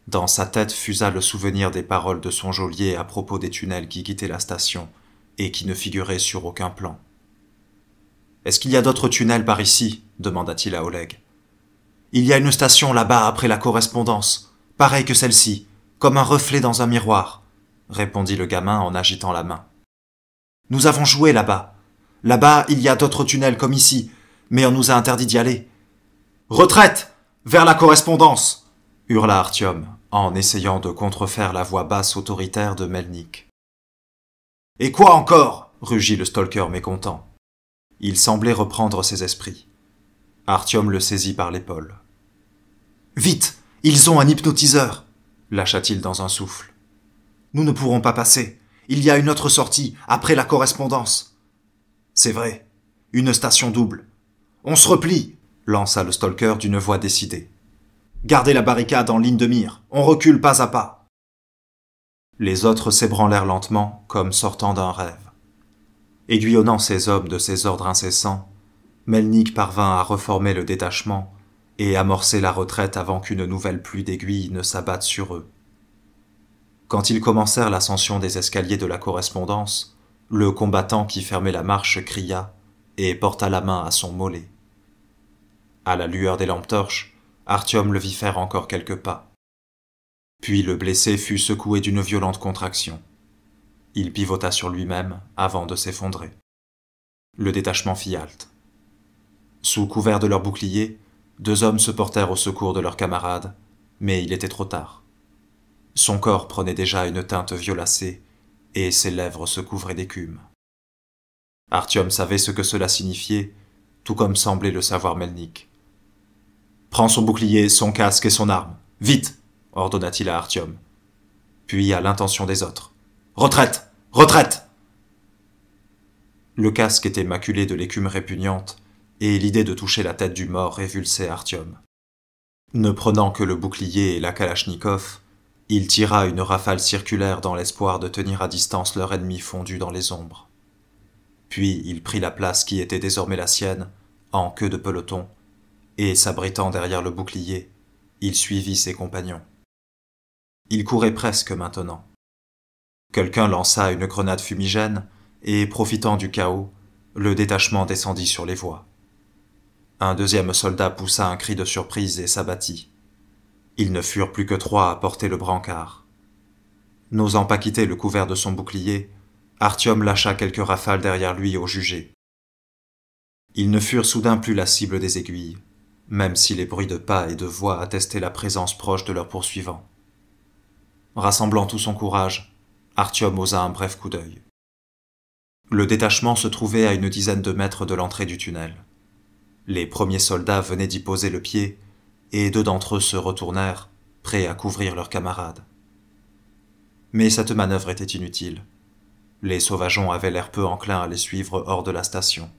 Dans sa tête fusa le souvenir des paroles de son geôlier à propos des tunnels qui quittaient la station et qui ne figuraient sur aucun plan. « Est-ce qu'il y a d'autres tunnels par ici » demanda-t-il à Oleg. « Il y a une station là-bas après la correspondance, pareille que celle-ci, comme un reflet dans un miroir, » répondit le gamin en agitant la main. « Nous avons joué là-bas. Là-bas, il y a d'autres tunnels comme ici, mais on nous a interdit d'y aller. »« Retraite ! Vers la correspondance !» hurla Artyom, en essayant de contrefaire la voix basse autoritaire de Melnik. « Et quoi encore ?» rugit le stalker mécontent. Il semblait reprendre ses esprits. Artyom le saisit par l'épaule. « Vite, ils ont un hypnotiseur !» lâcha-t-il dans un souffle. « Nous ne pourrons pas passer. Il y a une autre sortie, après la correspondance. »« C'est vrai, une station double. On se replie !» lança le stalker d'une voix décidée. « Gardez la barricade en ligne de mire. On recule pas à pas. » Les autres s'ébranlèrent lentement, comme sortant d'un rêve. Aiguillonnant ses hommes de ses ordres incessants, Melnik parvint à reformer le détachement et amorcer la retraite avant qu'une nouvelle pluie d'aiguilles ne s'abatte sur eux. Quand ils commencèrent l'ascension des escaliers de la correspondance, le combattant qui fermait la marche cria et porta la main à son mollet. À la lueur des lampes torches, Artyom le vit faire encore quelques pas. Puis le blessé fut secoué d'une violente contraction. Il pivota sur lui-même avant de s'effondrer. Le détachement fit halte. Sous couvert de leurs boucliers, 2 hommes se portèrent au secours de leurs camarades, mais il était trop tard. Son corps prenait déjà une teinte violacée et ses lèvres se couvraient d'écume. Artyom savait ce que cela signifiait, tout comme semblait le savoir Melnik. « Prends son bouclier, son casque et son arme. Vite !» ordonna-t-il à Artyom. Puis à l'intention des autres. « Retraite ! Retraite !» Le casque était maculé de l'écume répugnante, et l'idée de toucher la tête du mort révulsait Artyom. Ne prenant que le bouclier et la kalachnikov, il tira une rafale circulaire dans l'espoir de tenir à distance leur ennemi fondu dans les ombres. Puis il prit la place qui était désormais la sienne, en queue de peloton, et s'abritant derrière le bouclier, il suivit ses compagnons. Il courait presque maintenant. Quelqu'un lança une grenade fumigène, et profitant du chaos, le détachement descendit sur les voies. Un deuxième soldat poussa un cri de surprise et s'abattit. Ils ne furent plus que 3 à porter le brancard. N'osant pas quitter le couvert de son bouclier, Artyom lâcha quelques rafales derrière lui au jugé. Ils ne furent soudain plus la cible des aiguilles, même si les bruits de pas et de voix attestaient la présence proche de leurs poursuivants. Rassemblant tout son courage, Artyom osa un bref coup d'œil. Le détachement se trouvait à une dizaine de mètres de l'entrée du tunnel. Les premiers soldats venaient d'y poser le pied, et 2 d'entre eux se retournèrent, prêts à couvrir leurs camarades. Mais cette manœuvre était inutile. Les sauvageons avaient l'air peu enclins à les suivre hors de la station.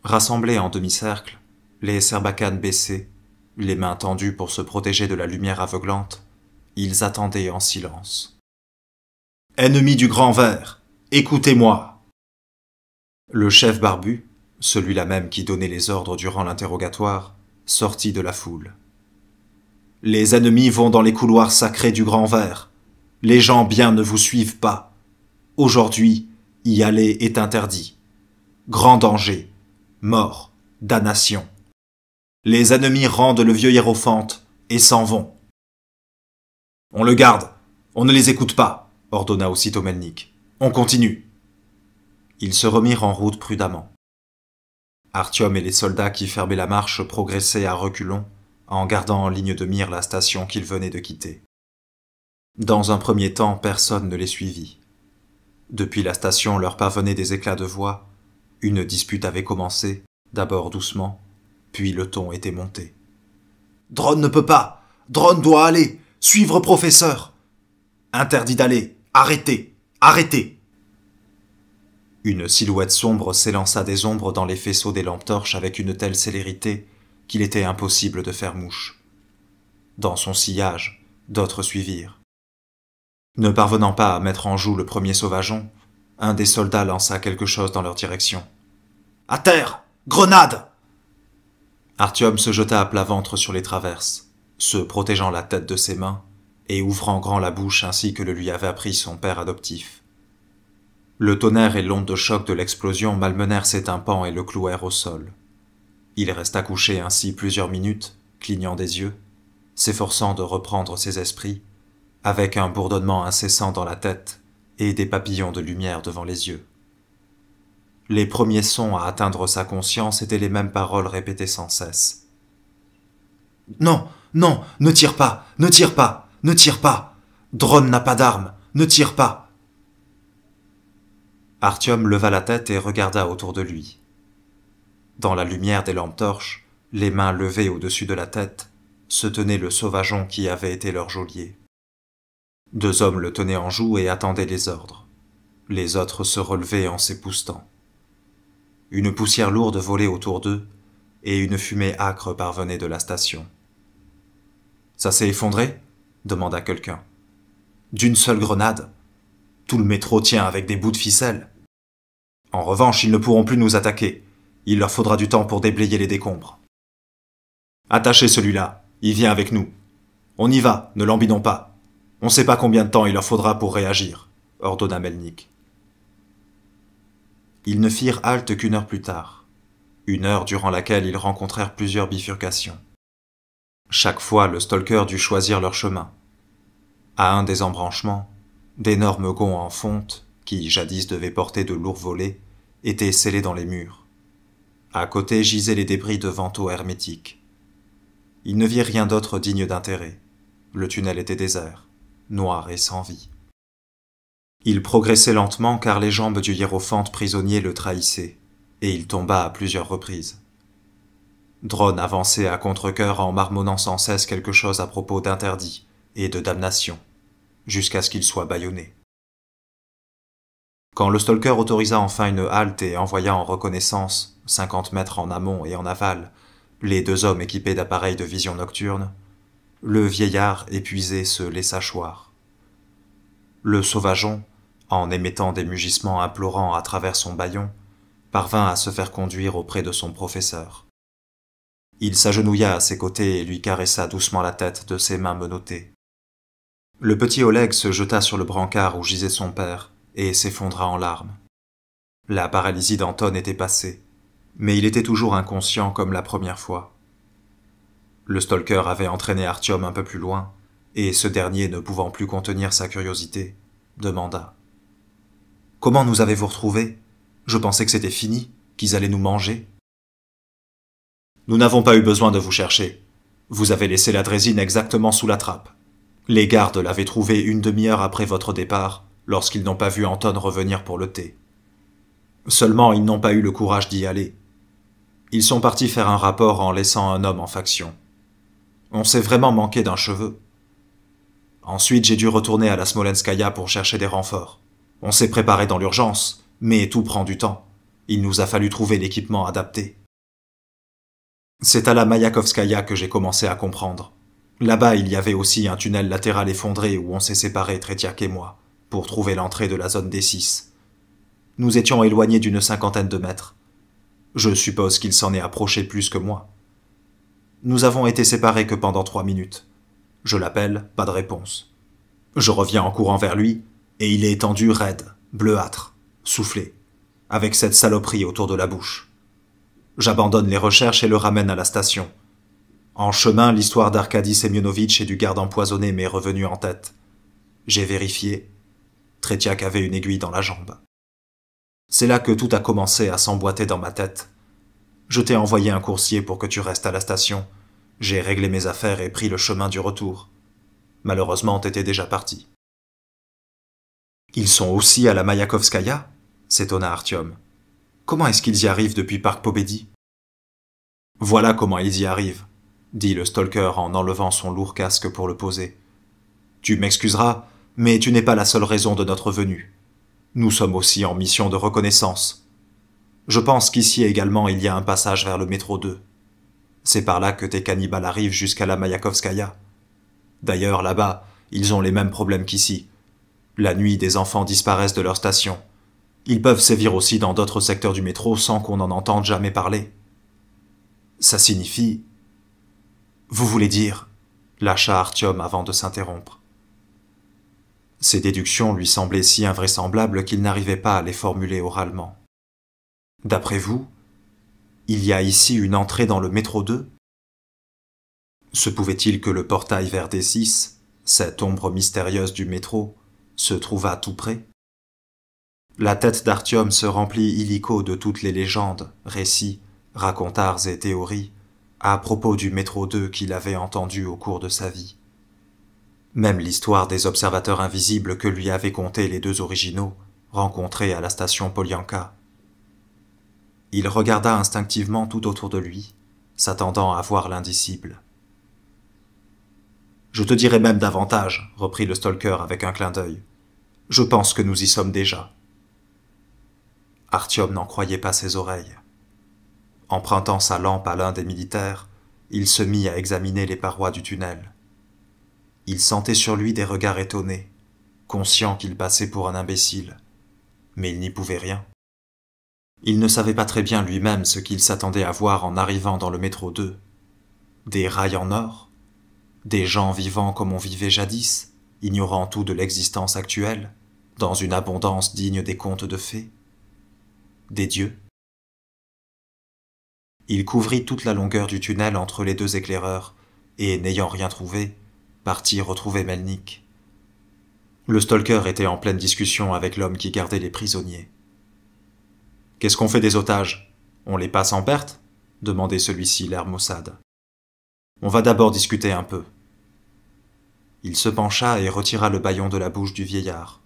Rassemblés en demi-cercle, les serbacanes baissés, les mains tendues pour se protéger de la lumière aveuglante, ils attendaient en silence. « Ennemis du Grand Vert, écoutez-moi !» Le chef barbu, celui-là même qui donnait les ordres durant l'interrogatoire, sortit de la foule. « Les ennemis vont dans les couloirs sacrés du Grand Vert. Les gens bien ne vous suivent pas. Aujourd'hui, y aller est interdit. Grand danger, mort, damnation. Les ennemis rendent le vieux hiérophante et s'en vont. »« On le garde, on ne les écoute pas, » ordonna aussitôt Melnik. « On continue. » Ils se remirent en route prudemment. Artyom et les soldats qui fermaient la marche progressaient à reculons, en gardant en ligne de mire la station qu'ils venaient de quitter. Dans un premier temps, personne ne les suivit. Depuis la station leur parvenaient des éclats de voix. Une dispute avait commencé, d'abord doucement, puis le ton était monté. « Drone ne peut pas! Drone doit aller! Suivre professeur! Interdit d'aller! Arrêtez! Arrêtez !» Une silhouette sombre s'élança des ombres dans les faisceaux des lampes torches avec une telle célérité qu'il était impossible de faire mouche. Dans son sillage, d'autres suivirent. Ne parvenant pas à mettre en joue le premier sauvageon, un des soldats lança quelque chose dans leur direction. « À terre! Grenade !» Artyom se jeta à plat ventre sur les traverses, se protégeant la tête de ses mains et ouvrant grand la bouche ainsi que le lui avait appris son père adoptif. Le tonnerre et l'onde de choc de l'explosion malmenèrent ses tympans et le clouèrent au sol. Il resta couché ainsi plusieurs minutes, clignant des yeux, s'efforçant de reprendre ses esprits, avec un bourdonnement incessant dans la tête et des papillons de lumière devant les yeux. Les premiers sons à atteindre sa conscience étaient les mêmes paroles répétées sans cesse. « Non, non, ne tire pas, ne tire pas, ne tire pas. Drone n'a pas d'arme, ne tire pas. » Artyom leva la tête et regarda autour de lui. Dans la lumière des lampes torches, les mains levées au-dessus de la tête, se tenait le sauvageon qui avait été leur geôlier. 2 hommes le tenaient en joue et attendaient les ordres. Les autres se relevaient en s'époussetant. Une poussière lourde volait autour d'eux, et une fumée âcre parvenait de la station. « Ça s'est effondré » demanda quelqu'un. « D'une seule grenade. Tout le métro tient avec des bouts de ficelle. En revanche, ils ne pourront plus nous attaquer. Il leur faudra du temps pour déblayer les décombres. »« Attachez celui-là, il vient avec nous. On y va, ne l'embinons pas. On ne sait pas combien de temps il leur faudra pour réagir, » ordonna Melnik. Ils ne firent halte qu'1 heure plus tard, 1 heure durant laquelle ils rencontrèrent plusieurs bifurcations. Chaque fois, le stalker dut choisir leur chemin. À un des embranchements, d'énormes gonds en fonte, qui jadis devaient porter de lourds volets, étaient scellés dans les murs. À côté gisaient les débris de vantaux hermétiques. Ils ne virent rien d'autre digne d'intérêt. Le tunnel était désert, noir et sans vie. Il progressait lentement car les jambes du hiérophante prisonnier le trahissaient, et il tomba à plusieurs reprises. Drone avançait à contre-cœur en marmonnant sans cesse quelque chose à propos d'interdit et de damnation, jusqu'à ce qu'il soit bâillonné. Quand le stalker autorisa enfin une halte et envoya en reconnaissance, 50 mètres en amont et en aval, les 2 hommes équipés d'appareils de vision nocturne, le vieillard épuisé se laissa choir. Le sauvageon, en émettant des mugissements implorants à travers son bâillon, parvint à se faire conduire auprès de son professeur. Il s'agenouilla à ses côtés et lui caressa doucement la tête de ses mains menottées. Le petit Oleg se jeta sur le brancard où gisait son père et s'effondra en larmes. La paralysie d'Anton était passée, mais il était toujours inconscient comme la première fois. Le stalker avait entraîné Artyom un peu plus loin, et ce dernier, ne pouvant plus contenir sa curiosité, demanda « Comment nous avez-vous retrouvés ? Je pensais que c'était fini, qu'ils allaient nous manger. » « Nous n'avons pas eu besoin de vous chercher. Vous avez laissé la draisine exactement sous la trappe. Les gardes l'avaient trouvée une demi-heure après votre départ, lorsqu'ils n'ont pas vu Anton revenir pour le thé. Seulement, ils n'ont pas eu le courage d'y aller. Ils sont partis faire un rapport en laissant un homme en faction. On s'est vraiment manqué d'un cheveu. Ensuite, j'ai dû retourner à la Smolenskaya pour chercher des renforts. On s'est préparé dans l'urgence, mais tout prend du temps. Il nous a fallu trouver l'équipement adapté. C'est à la Mayakovskaya que j'ai commencé à comprendre. Là-bas, il y avait aussi un tunnel latéral effondré où on s'est séparés, Tretiak et moi, pour trouver l'entrée de la zone D6. Nous étions éloignés d'une 50aine de mètres. Je suppose qu'il s'en est approché plus que moi. Nous avons été séparés que pendant 3 minutes. Je l'appelle, pas de réponse. Je reviens en courant vers lui, et il est étendu raide, bleuâtre, soufflé, avec cette saloperie autour de la bouche. J'abandonne les recherches et le ramène à la station. En chemin, l'histoire d'Arkady Semyonovitch et du garde empoisonné m'est revenue en tête. J'ai vérifié. Tretiak avait une aiguille dans la jambe. C'est là que tout a commencé à s'emboîter dans ma tête. Je t'ai envoyé un coursier pour que tu restes à la station. J'ai réglé mes affaires et pris le chemin du retour. Malheureusement, t'étais déjà parti. Ils sont aussi à la Mayakovskaya ? S'étonna Artyom. Comment est-ce qu'ils y arrivent depuis Parc Pobedi ? Voilà comment ils y arrivent, dit le stalker en enlevant son lourd casque pour le poser. Tu m'excuseras, mais tu n'es pas la seule raison de notre venue. Nous sommes aussi en mission de reconnaissance. Je pense qu'ici également il y a un passage vers le métro 2. C'est par là que tes cannibales arrivent jusqu'à la Mayakovskaya. D'ailleurs, là-bas, ils ont les mêmes problèmes qu'ici. La nuit, des enfants disparaissent de leur station. Ils peuvent sévir aussi dans d'autres secteurs du métro sans qu'on n'en entende jamais parler. Ça signifie... Vous voulez dire... lâcha Artyom avant de s'interrompre. Ces déductions lui semblaient si invraisemblables qu'il n'arrivait pas à les formuler oralement. D'après vous, il y a ici une entrée dans le métro 2 ? Se pouvait-il que le portail vers D6, cette ombre mystérieuse du métro, se trouvât tout près ? La tête d'Artyom se remplit illico de toutes les légendes, récits, racontards et théories à propos du métro 2 qu'il avait entendu au cours de sa vie. Même l'histoire des observateurs invisibles que lui avaient conté les 2 originaux, rencontrés à la station Polianka. Il regarda instinctivement tout autour de lui, s'attendant à voir l'indicible. « Je te dirai même davantage, » reprit le stalker avec un clin d'œil. « Je pense que nous y sommes déjà. » Artyom n'en croyait pas ses oreilles. Empruntant sa lampe à l'un des militaires, il se mit à examiner les parois du tunnel. Il sentait sur lui des regards étonnés, conscient qu'il passait pour un imbécile, mais il n'y pouvait rien. Il ne savait pas très bien lui-même ce qu'il s'attendait à voir en arrivant dans le métro 2. Des rails en or ? Des gens vivant comme on vivait jadis, ignorant tout de l'existence actuelle, dans une abondance digne des contes de fées ? Des dieux ? Il couvrit toute la longueur du tunnel entre les 2 éclaireurs, et, n'ayant rien trouvé, partit retrouver Melnik. Le stalker était en pleine discussion avec l'homme qui gardait les prisonniers. « Qu'est-ce qu'on fait des otages ? On les passe en perte ?» demandait celui-ci, l'air maussade. « On va d'abord discuter un peu. » Il se pencha et retira le bâillon de la bouche du vieillard.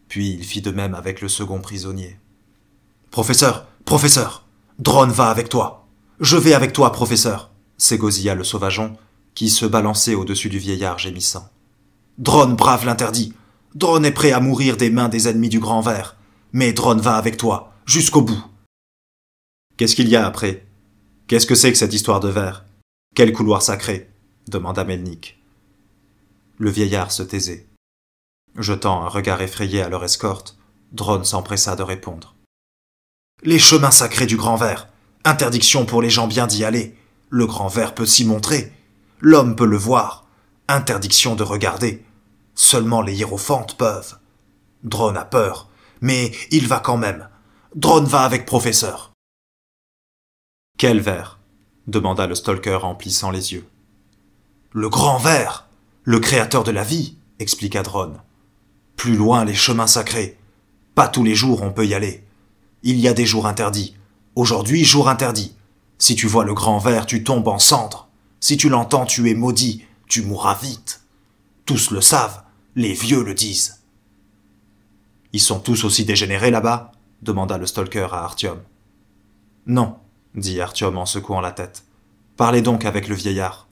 Puis il fit de même avec le second prisonnier. « Professeur, professeur, Drone va avec toi. Je vais avec toi, professeur, s'égosilla le sauvageon, qui se balançait au-dessus du vieillard gémissant. Drone brave l'interdit. Drone est prêt à mourir des mains des ennemis du grand ver. Mais Dron va avec toi, jusqu'au bout. » « Qu'est-ce qu'il y a après? Qu'est-ce que c'est que cette histoire de verre? Quel couloir sacré ?» demanda Melnik. Le vieillard se taisait. Jetant un regard effrayé à leur escorte, Dron s'empressa de répondre. « Les chemins sacrés du Grand Ver. Interdiction pour les gens bien d'y aller. Le Grand Ver peut s'y montrer. L'homme peut le voir. Interdiction de regarder. Seulement les hiérophantes peuvent. Dron a peur, mais il va quand même. Dron va avec professeur. »« Quel ver ?» demanda le stalker en plissant les yeux. « Le Grand Ver, le créateur de la vie, » expliqua Dron. « Plus loin les chemins sacrés. Pas tous les jours on peut y aller. Il y a des jours interdits. Aujourd'hui, jour interdit. Si tu vois le Grand Ver, tu tombes en cendres. Si tu l'entends, tu es maudit. Tu mourras vite. Tous le savent. Les vieux le disent. »« Ils sont tous aussi dégénérés là-bas » demanda le stalker à Artyom. « Non, » dit Artyom en secouant la tête. « Parlez donc avec le vieillard. »«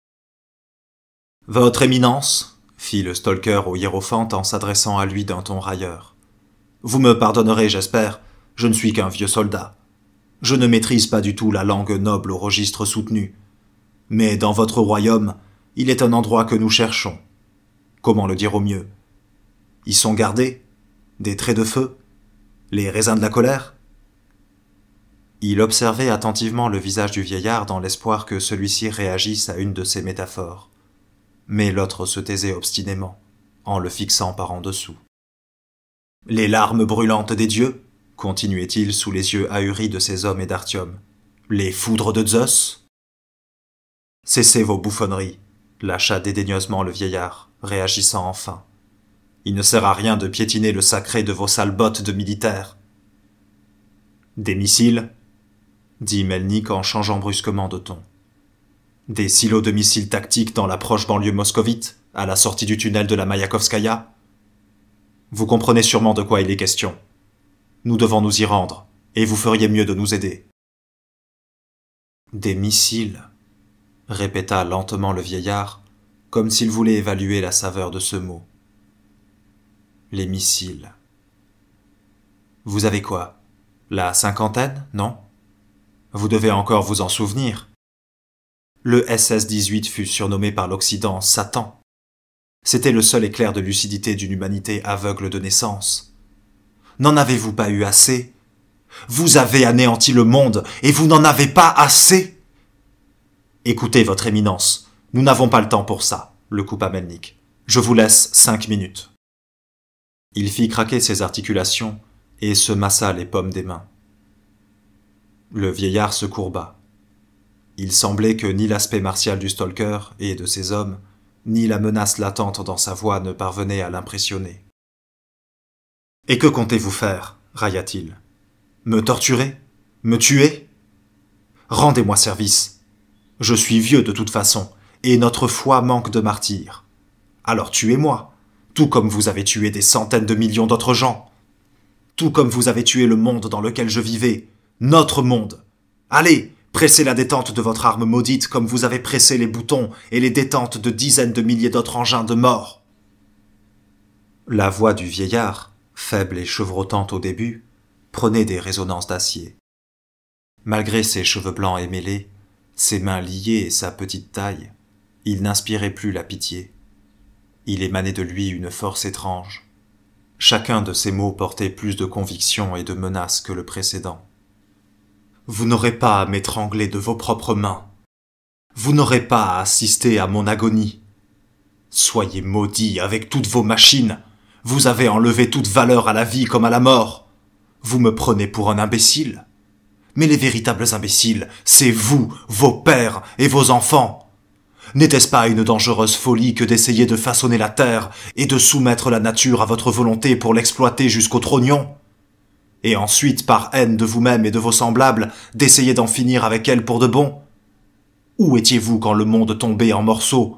Votre éminence, » fit le stalker au hiérophante en s'adressant à lui d'un ton railleur. « Vous me pardonnerez, j'espère, je ne suis qu'un vieux soldat. Je ne maîtrise pas du tout la langue noble au registre soutenu. Mais dans votre royaume, il est un endroit que nous cherchons. Comment le dire au mieux? Ils sont gardés? Des traits de feu? Les raisins de la colère? » Il observait attentivement le visage du vieillard dans l'espoir que celui-ci réagisse à une de ces métaphores. Mais l'autre se taisait obstinément, en le fixant par en dessous. « Les larmes brûlantes des dieux ?» continuait-il sous les yeux ahuris de ces hommes et d'Artyom. « Les foudres de Zeus ?» « Cessez vos bouffonneries » lâcha dédaigneusement le vieillard, réagissant enfin. « Il ne sert à rien de piétiner le sacré de vos sales bottes de militaires. »« Des missiles ?» dit Melnik en changeant brusquement de ton. « Des silos de missiles tactiques dans la proche banlieue moscovite, à la sortie du tunnel de la Mayakovskaya ? Vous comprenez sûrement de quoi il est question. Nous devons nous y rendre, et vous feriez mieux de nous aider. »« Des missiles » répéta lentement le vieillard, comme s'il voulait évaluer la saveur de ce mot. « Les missiles. Vous avez quoi? La cinquantaine, non? Vous devez encore vous en souvenir. Le SS-18 fut surnommé par l'Occident Satan. C'était le seul éclair de lucidité d'une humanité aveugle de naissance. N'en avez-vous pas eu assez? Vous avez anéanti le monde, et vous n'en avez pas assez? Écoutez, votre éminence, nous n'avons pas le temps pour ça, le coupa Melnik. Je vous laisse 5 minutes. Il fit craquer ses articulations et se massa les paumes des mains. Le vieillard se courba. Il semblait que ni l'aspect martial du stalker et de ses hommes, ni la menace latente dans sa voix ne parvenaient à l'impressionner. « Et que comptez-vous faire » railla-t-il. « Me torturer? Me tuer? Rendez-moi service. Je suis vieux de toute façon, et notre foi manque de martyrs. Alors tuez-moi, tout comme vous avez tué des centaines de millions d'autres gens. Tout comme vous avez tué le monde dans lequel je vivais, notre monde. Allez, pressez la détente de votre arme maudite comme vous avez pressé les boutons et les détentes de dizaines de milliers d'autres engins de mort. » La voix du vieillard, faible et chevrotante au début, prenait des résonances d'acier. Malgré ses cheveux blancs et mêlés, ses mains liées et sa petite taille, il n'inspirait plus la pitié. Il émanait de lui une force étrange. Chacun de ses mots portait plus de conviction et de menace que le précédent. « Vous n'aurez pas à m'étrangler de vos propres mains. Vous n'aurez pas à assister à mon agonie. Soyez maudits avec toutes vos machines. Vous avez enlevé toute valeur à la vie comme à la mort. Vous me prenez pour un imbécile. Mais les véritables imbéciles, c'est vous, vos pères et vos enfants. N'était-ce pas une dangereuse folie que d'essayer de façonner la terre et de soumettre la nature à votre volonté pour l'exploiter jusqu'au trognon? Et ensuite, par haine de vous-même et de vos semblables, d'essayer d'en finir avec elle pour de bon? Où étiez-vous quand le monde tombait en morceaux?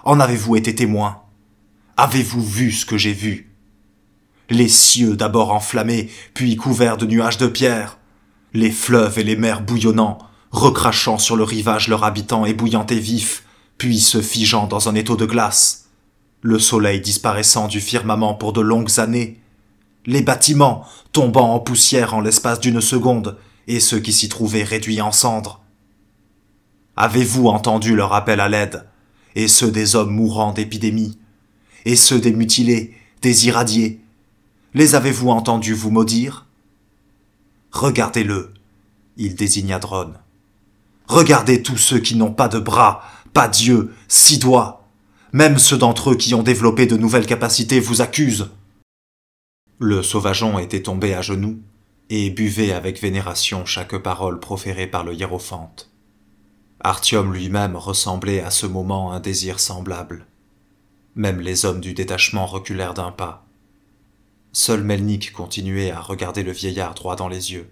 En avez-vous été témoin? Avez-vous vu ce que j'ai vu? Les cieux d'abord enflammés, puis couverts de nuages de pierre, les fleuves et les mers bouillonnants, recrachant sur le rivage leurs habitants ébouillants et vifs, puis se figeant dans un étau de glace, le soleil disparaissant du firmament pour de longues années, les bâtiments tombant en poussière en l'espace d'une seconde, et ceux qui s'y trouvaient réduits en cendres. Avez-vous entendu leur appel à l'aide, et ceux des hommes mourant d'épidémie, et ceux des mutilés, des irradiés? Les avez-vous entendus vous maudire? Regardez-le, il désigna Drone. Regardez tous ceux qui n'ont pas de bras, pas d'yeux, 6 doigts. Même ceux d'entre eux qui ont développé de nouvelles capacités vous accusent. Le sauvageon était tombé à genoux et buvait avec vénération chaque parole proférée par le hiérophante. Artyom lui-même ressemblait à ce moment à un désir semblable. Même les hommes du détachement reculèrent d'un pas. Seul Melnik continuait à regarder le vieillard droit dans les yeux.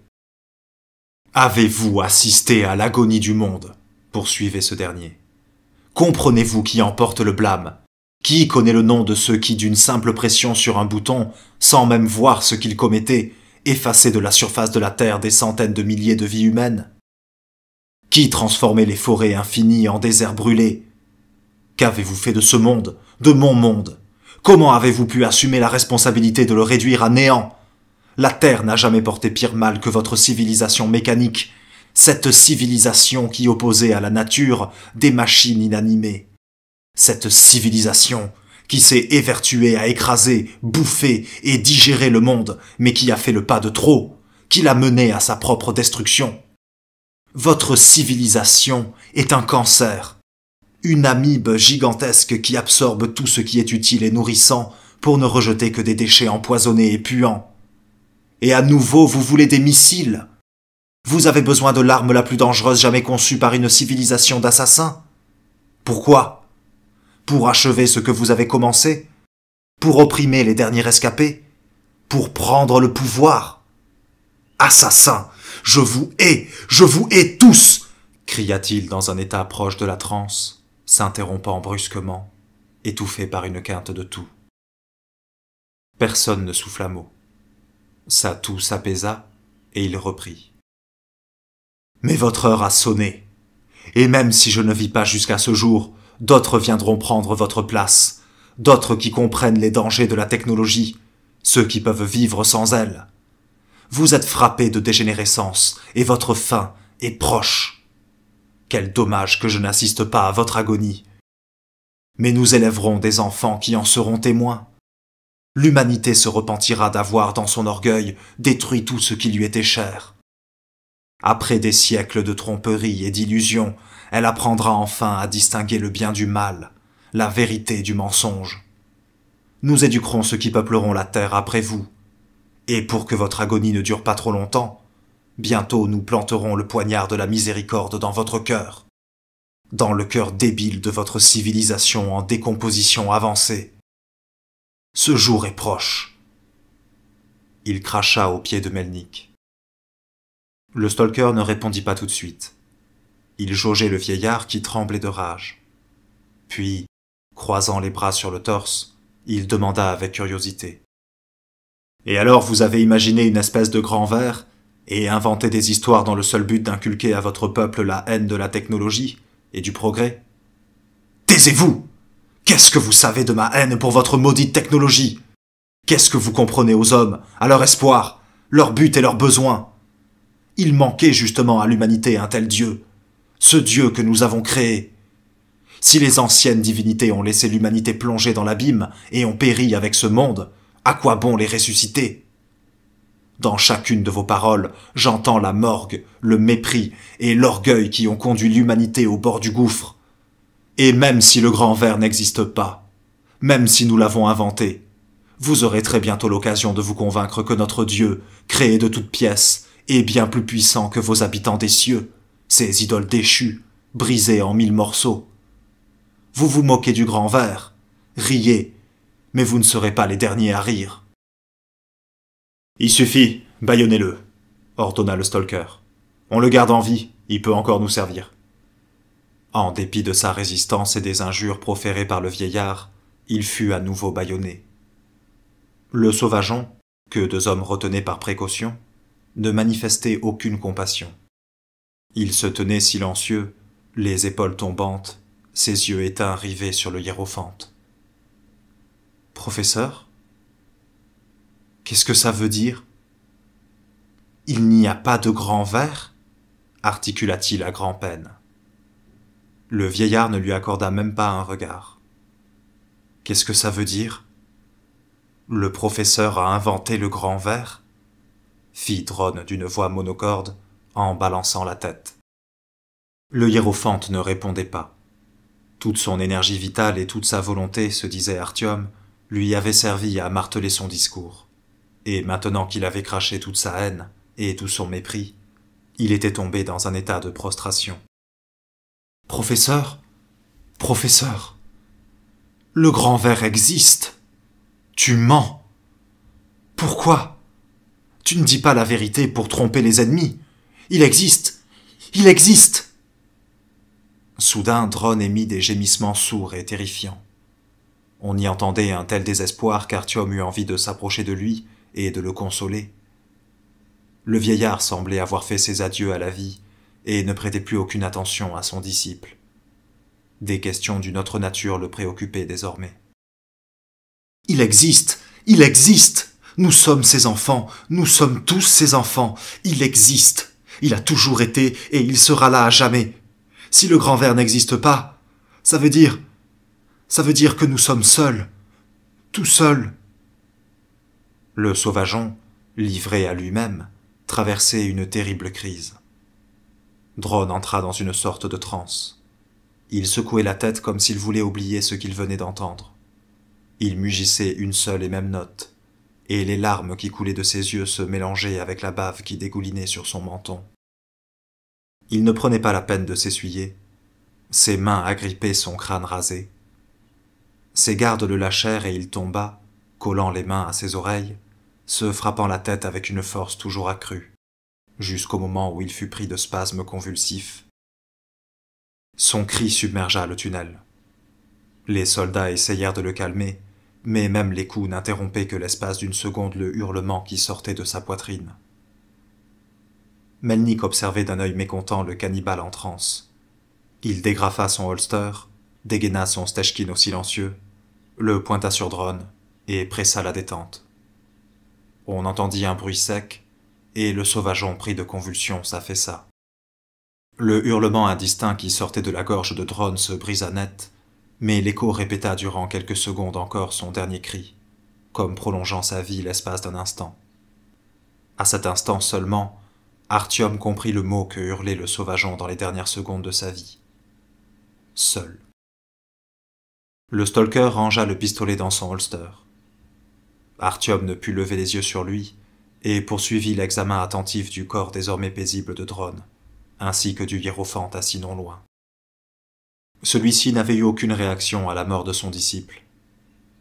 « Avez-vous assisté à l'agonie du monde ?» poursuivait ce dernier. « Comprenez-vous qui emporte le blâme? Qui connaît le nom de ceux qui, d'une simple pression sur un bouton, sans même voir ce qu'ils commettaient, effaçaient de la surface de la terre des centaines de milliers de vies humaines? Qui transformait les forêts infinies en déserts brûlés? Qu'avez-vous fait de ce monde, de mon monde? Comment avez-vous pu assumer la responsabilité de le réduire à néant? La Terre n'a jamais porté pire mal que votre civilisation mécanique, cette civilisation qui opposait à la nature des machines inanimées. Cette civilisation qui s'est évertuée à écraser, bouffer et digérer le monde, mais qui a fait le pas de trop, qui l'a mené à sa propre destruction. Votre civilisation est un cancer, une amibe gigantesque qui absorbe tout ce qui est utile et nourrissant pour ne rejeter que des déchets empoisonnés et puants. Et à nouveau, vous voulez des missiles? Vous avez besoin de l'arme la plus dangereuse jamais conçue par une civilisation d'assassins? Pourquoi? Pour achever ce que vous avez commencé? Pour opprimer les derniers rescapés? Pour prendre le pouvoir? Assassins! Je vous hais tous! Cria-t-il dans un état proche de la transe, s'interrompant brusquement, étouffé par une quinte de toux. Personne ne souffla mot. Sa toux s'apaisa, et il reprit. « Mais votre heure a sonné, et même si je ne vis pas jusqu'à ce jour, d'autres viendront prendre votre place, d'autres qui comprennent les dangers de la technologie, ceux qui peuvent vivre sans elle. Vous êtes frappé de dégénérescence, et votre fin est proche. Quel dommage que je n'assiste pas à votre agonie. Mais nous élèverons des enfants qui en seront témoins. L'humanité se repentira d'avoir, dans son orgueil, détruit tout ce qui lui était cher. Après des siècles de tromperie et d'illusions, elle apprendra enfin à distinguer le bien du mal, la vérité du mensonge. Nous éduquerons ceux qui peupleront la terre après vous. Et pour que votre agonie ne dure pas trop longtemps, bientôt nous planterons le poignard de la miséricorde dans votre cœur, dans le cœur débile de votre civilisation en décomposition avancée. Ce jour est proche. » Il cracha aux pieds de Melnik. Le stalker ne répondit pas tout de suite. Il jaugeait le vieillard qui tremblait de rage. Puis, croisant les bras sur le torse, il demanda avec curiosité. « Et alors vous avez imaginé une espèce de grand ver et inventé des histoires dans le seul but d'inculquer à votre peuple la haine de la technologie et du progrès? Taisez-vous! Qu'est-ce que vous savez de ma haine pour votre maudite technologie? Qu'est-ce que vous comprenez aux hommes, à leur espoir, leur but et leurs besoins? Il manquait justement à l'humanité un tel Dieu, ce Dieu que nous avons créé. Si les anciennes divinités ont laissé l'humanité plonger dans l'abîme et ont péri avec ce monde, à quoi bon les ressusciter? Dans chacune de vos paroles, j'entends la morgue, le mépris et l'orgueil qui ont conduit l'humanité au bord du gouffre. Et même si le grand ver n'existe pas, même si nous l'avons inventé, vous aurez très bientôt l'occasion de vous convaincre que notre Dieu, créé de toutes pièces, est bien plus puissant que vos habitants des cieux, ces idoles déchues, brisées en 1000 morceaux. Vous vous moquez du grand ver, riez, mais vous ne serez pas les derniers à rire. « Il suffit, bâillonnez-le, » ordonna le stalker. « On le garde en vie, il peut encore nous servir. » En dépit de sa résistance et des injures proférées par le vieillard, il fut à nouveau bâillonné. Le sauvageon, que 2 hommes retenaient par précaution, ne manifestait aucune compassion. Il se tenait silencieux, les épaules tombantes, ses yeux éteints rivés sur le hiérophante. « Professeur ? Qu'est-ce que ça veut dire? Il n'y a pas de grand verre? Articula-t-il à grand-peine. Le vieillard ne lui accorda même pas un regard. Qu'est-ce que ça veut dire? Le professeur a inventé le grand verre? Fit Drone d'une voix monocorde en balançant la tête. Le hiérophante ne répondait pas. Toute son énergie vitale et toute sa volonté, se disait Artyom, lui avaient servi à marteler son discours. Et maintenant qu'il avait craché toute sa haine et tout son mépris, il était tombé dans un état de prostration. « Professeur, professeur, le grand verre existe. Tu mens. Pourquoi? Tu ne dis pas la vérité pour tromper les ennemis. Il existe. Il existe. » Soudain, Drone émit des gémissements sourds et terrifiants. On y entendait un tel désespoir qu'Artyom eut envie de s'approcher de lui et de le consoler. Le vieillard semblait avoir fait ses adieux à la vie et ne prêtait plus aucune attention à son disciple. Des questions d'une autre nature le préoccupaient désormais. « Il existe! Il existe! Nous sommes ses enfants, nous sommes tous ses enfants. Il existe! Il a toujours été et il sera là à jamais. Si le grand verre n'existe pas, ça veut dire que nous sommes seuls, tout seuls. » Le sauvageon, livré à lui-même, traversait une terrible crise. Drone entra dans une sorte de transe. Il secouait la tête comme s'il voulait oublier ce qu'il venait d'entendre. Il mugissait une seule et même note, et les larmes qui coulaient de ses yeux se mélangeaient avec la bave qui dégoulinait sur son menton. Il ne prenait pas la peine de s'essuyer. Ses mains agrippaient son crâne rasé. Ses gardes le lâchèrent et il tomba, collant les mains à ses oreilles, se frappant la tête avec une force toujours accrue, jusqu'au moment où il fut pris de spasmes convulsifs. Son cri submergea le tunnel. Les soldats essayèrent de le calmer, mais même les coups n'interrompaient que l'espace d'une seconde le hurlement qui sortait de sa poitrine. Melnik observait d'un œil mécontent le cannibale en transe. Il dégrafa son holster, dégaina son stechkin au silencieux, le pointa sur Drone et pressa la détente. On entendit un bruit sec, et le sauvageon pris de convulsions s'affaissa. Le hurlement indistinct qui sortait de la gorge de Drone se brisa net, mais l'écho répéta durant quelques secondes encore son dernier cri, comme prolongeant sa vie l'espace d'un instant. À cet instant seulement, Artyom comprit le mot que hurlait le sauvageon dans les dernières secondes de sa vie. Seul. Le stalker rangea le pistolet dans son holster. Artyom ne put lever les yeux sur lui et poursuivit l'examen attentif du corps désormais paisible de Drone, ainsi que du hiérophante assis non loin. Celui-ci n'avait eu aucune réaction à la mort de son disciple.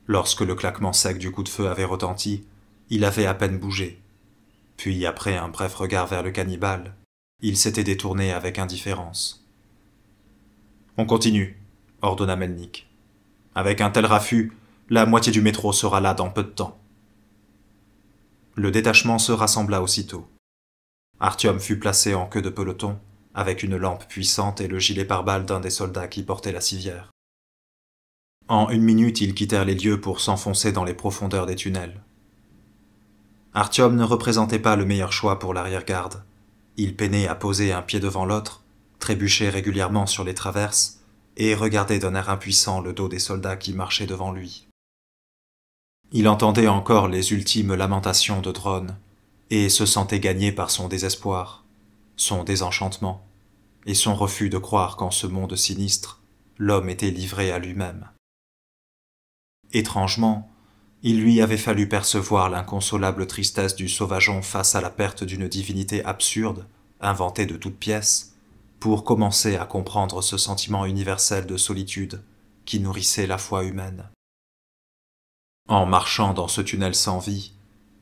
Lorsque le claquement sec du coup de feu avait retenti, il avait à peine bougé. Puis, après un bref regard vers le cannibale, il s'était détourné avec indifférence. « On continue », ordonna Melnik. « Avec un tel raffut, la moitié du métro sera là dans peu de temps. » Le détachement se rassembla aussitôt. Artyom fut placé en queue de peloton, avec une lampe puissante et le gilet pare-balles d'un des soldats qui portait la civière. En 1 minute, ils quittèrent les lieux pour s'enfoncer dans les profondeurs des tunnels. Artyom ne représentait pas le meilleur choix pour l'arrière-garde. Il peinait à poser un pied devant l'autre, trébuchait régulièrement sur les traverses et regardait d'un air impuissant le dos des soldats qui marchaient devant lui. Il entendait encore les ultimes lamentations de Drone et se sentait gagné par son désespoir, son désenchantement et son refus de croire qu'en ce monde sinistre, l'homme était livré à lui-même. Étrangement, il lui avait fallu percevoir l'inconsolable tristesse du sauvageon face à la perte d'une divinité absurde, inventée de toutes pièces, pour commencer à comprendre ce sentiment universel de solitude qui nourrissait la foi humaine. En marchant dans ce tunnel sans vie,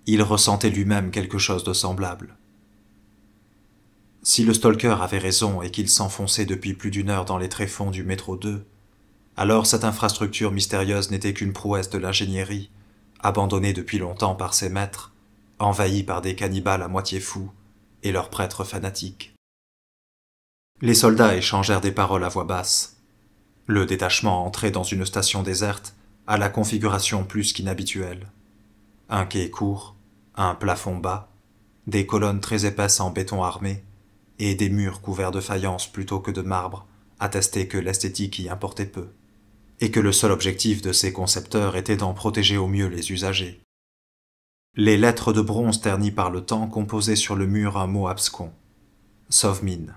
il ressentait lui-même quelque chose de semblable. Si le stalker avait raison et qu'il s'enfonçait depuis plus d'1 heure dans les tréfonds du métro 2, alors cette infrastructure mystérieuse n'était qu'une prouesse de l'ingénierie, abandonnée depuis longtemps par ses maîtres, envahie par des cannibales à moitié fous et leurs prêtres fanatiques. Les soldats échangèrent des paroles à voix basse. Le détachement entrait dans une station déserte à la configuration plus qu'inhabituelle. Un quai court, Un plafond bas, des colonnes très épaisses en béton armé, et des murs couverts de faïence plutôt que de marbre attestaient que l'esthétique y importait peu, et que le seul objectif de ses concepteurs était d'en protéger au mieux les usagers. Les lettres de bronze ternies par le temps composaient sur le mur un mot abscon, Sovmin.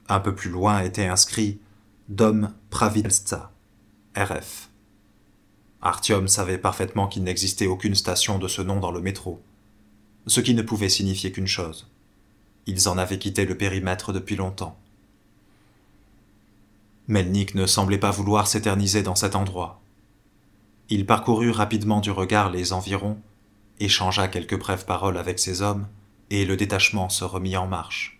Un peu plus loin était inscrit Dom Pravilsta, RF. Artyom savait parfaitement qu'il n'existait aucune station de ce nom dans le métro, ce qui ne pouvait signifier qu'une chose. Ils en avaient quitté le périmètre depuis longtemps. Melnik ne semblait pas vouloir s'éterniser dans cet endroit. Il parcourut rapidement du regard les environs, échangea quelques brèves paroles avec ses hommes, et le détachement se remit en marche.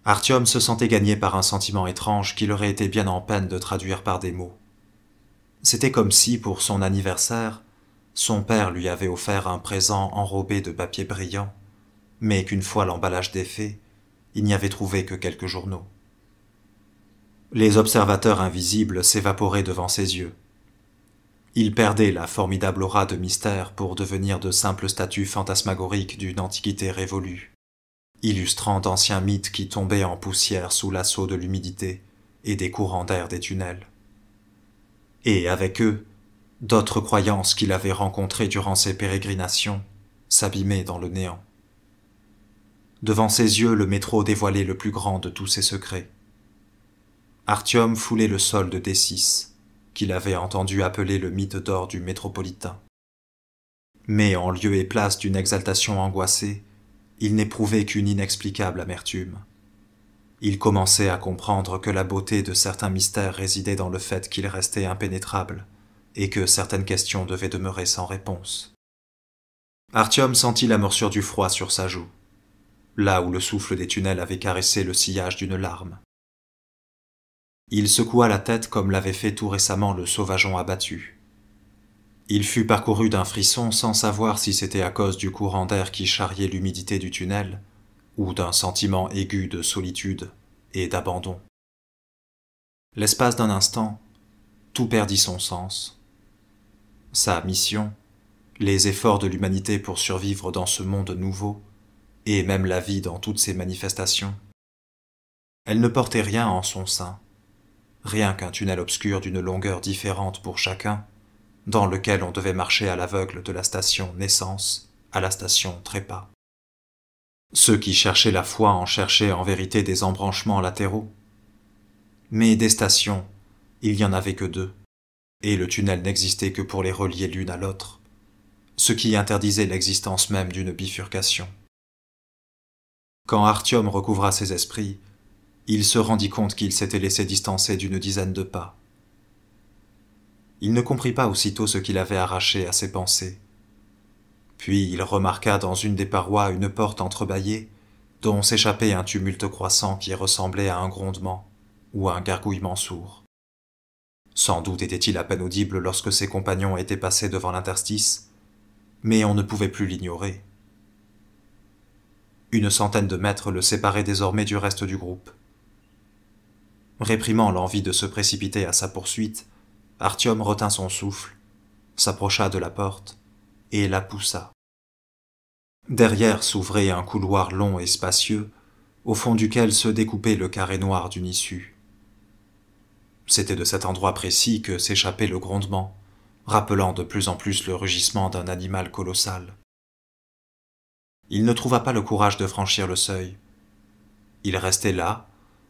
Artyom se sentait gagné par un sentiment étrange qu'il aurait été bien en peine de traduire par des mots. C'était comme si, pour son anniversaire, son père lui avait offert un présent enrobé de papier brillant, mais qu'une fois l'emballage défait, il n'y avait trouvé que quelques journaux. Les observateurs invisibles s'évaporaient devant ses yeux. Ils perdaient la formidable aura de mystère pour devenir de simples statues fantasmagoriques d'une antiquité révolue, illustrant d'anciens mythes qui tombaient en poussière sous l'assaut de l'humidité et des courants d'air des tunnels. Et avec eux, d'autres croyances qu'il avait rencontrées durant ses pérégrinations s'abîmaient dans le néant. Devant ses yeux, le métro dévoilait le plus grand de tous ses secrets. Artyom foulait le sol de D6, qu'il avait entendu appeler le mythe d'or du métropolitain. Mais en lieu et place d'une exaltation angoissée, il n'éprouvait qu'une inexplicable amertume. Il commençait à comprendre que la beauté de certains mystères résidait dans le fait qu'ils restaient impénétrables, et que certaines questions devaient demeurer sans réponse. Artyom sentit la morsure du froid sur sa joue, là où le souffle des tunnels avait caressé le sillage d'une larme. Il secoua la tête comme l'avait fait tout récemment le sauvageon abattu. Il fut parcouru d'un frisson sans savoir si c'était à cause du courant d'air qui charriait l'humidité du tunnel, ou d'un sentiment aigu de solitude et d'abandon. L'espace d'un instant, tout perdit son sens. Sa mission, les efforts de l'humanité pour survivre dans ce monde nouveau, et même la vie dans toutes ses manifestations. Elle ne portait rien en son sein, rien qu'un tunnel obscur d'une longueur différente pour chacun, dans lequel on devait marcher à l'aveugle de la station naissance à la station trépas. Ceux qui cherchaient la foi en cherchaient en vérité des embranchements latéraux. Mais des stations, il n'y en avait que 2, et le tunnel n'existait que pour les relier l'une à l'autre, ce qui interdisait l'existence même d'une bifurcation. Quand Artyom recouvra ses esprits, il se rendit compte qu'il s'était laissé distancer d'une dizaine de pas. Il ne comprit pas aussitôt ce qu'il avait arraché à ses pensées. Puis il remarqua dans une des parois une porte entrebâillée, dont s'échappait un tumulte croissant qui ressemblait à un grondement ou à un gargouillement sourd. Sans doute était-il à peine audible lorsque ses compagnons étaient passés devant l'interstice, mais on ne pouvait plus l'ignorer. Une centaine de mètres le séparaient désormais du reste du groupe. Réprimant l'envie de se précipiter à sa poursuite, Artyom retint son souffle, s'approcha de la porte et la poussa. Derrière s'ouvrait un couloir long et spacieux, au fond duquel se découpait le carré noir d'une issue. C'était de cet endroit précis que s'échappait le grondement, rappelant de plus en plus le rugissement d'un animal colossal. Il ne trouva pas le courage de franchir le seuil. Il restait là,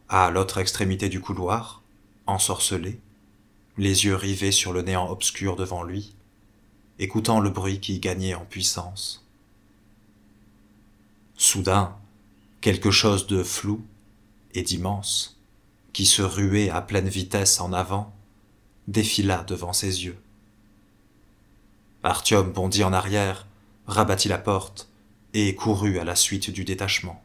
à l'autre extrémité du couloir, ensorcelé, les yeux rivés sur le néant obscur devant lui, écoutant le bruit qui gagnait en puissance. Soudain, quelque chose de flou et d'immense, qui se ruait à pleine vitesse en avant, défila devant ses yeux. Artyom bondit en arrière, rabattit la porte et courut à la suite du détachement.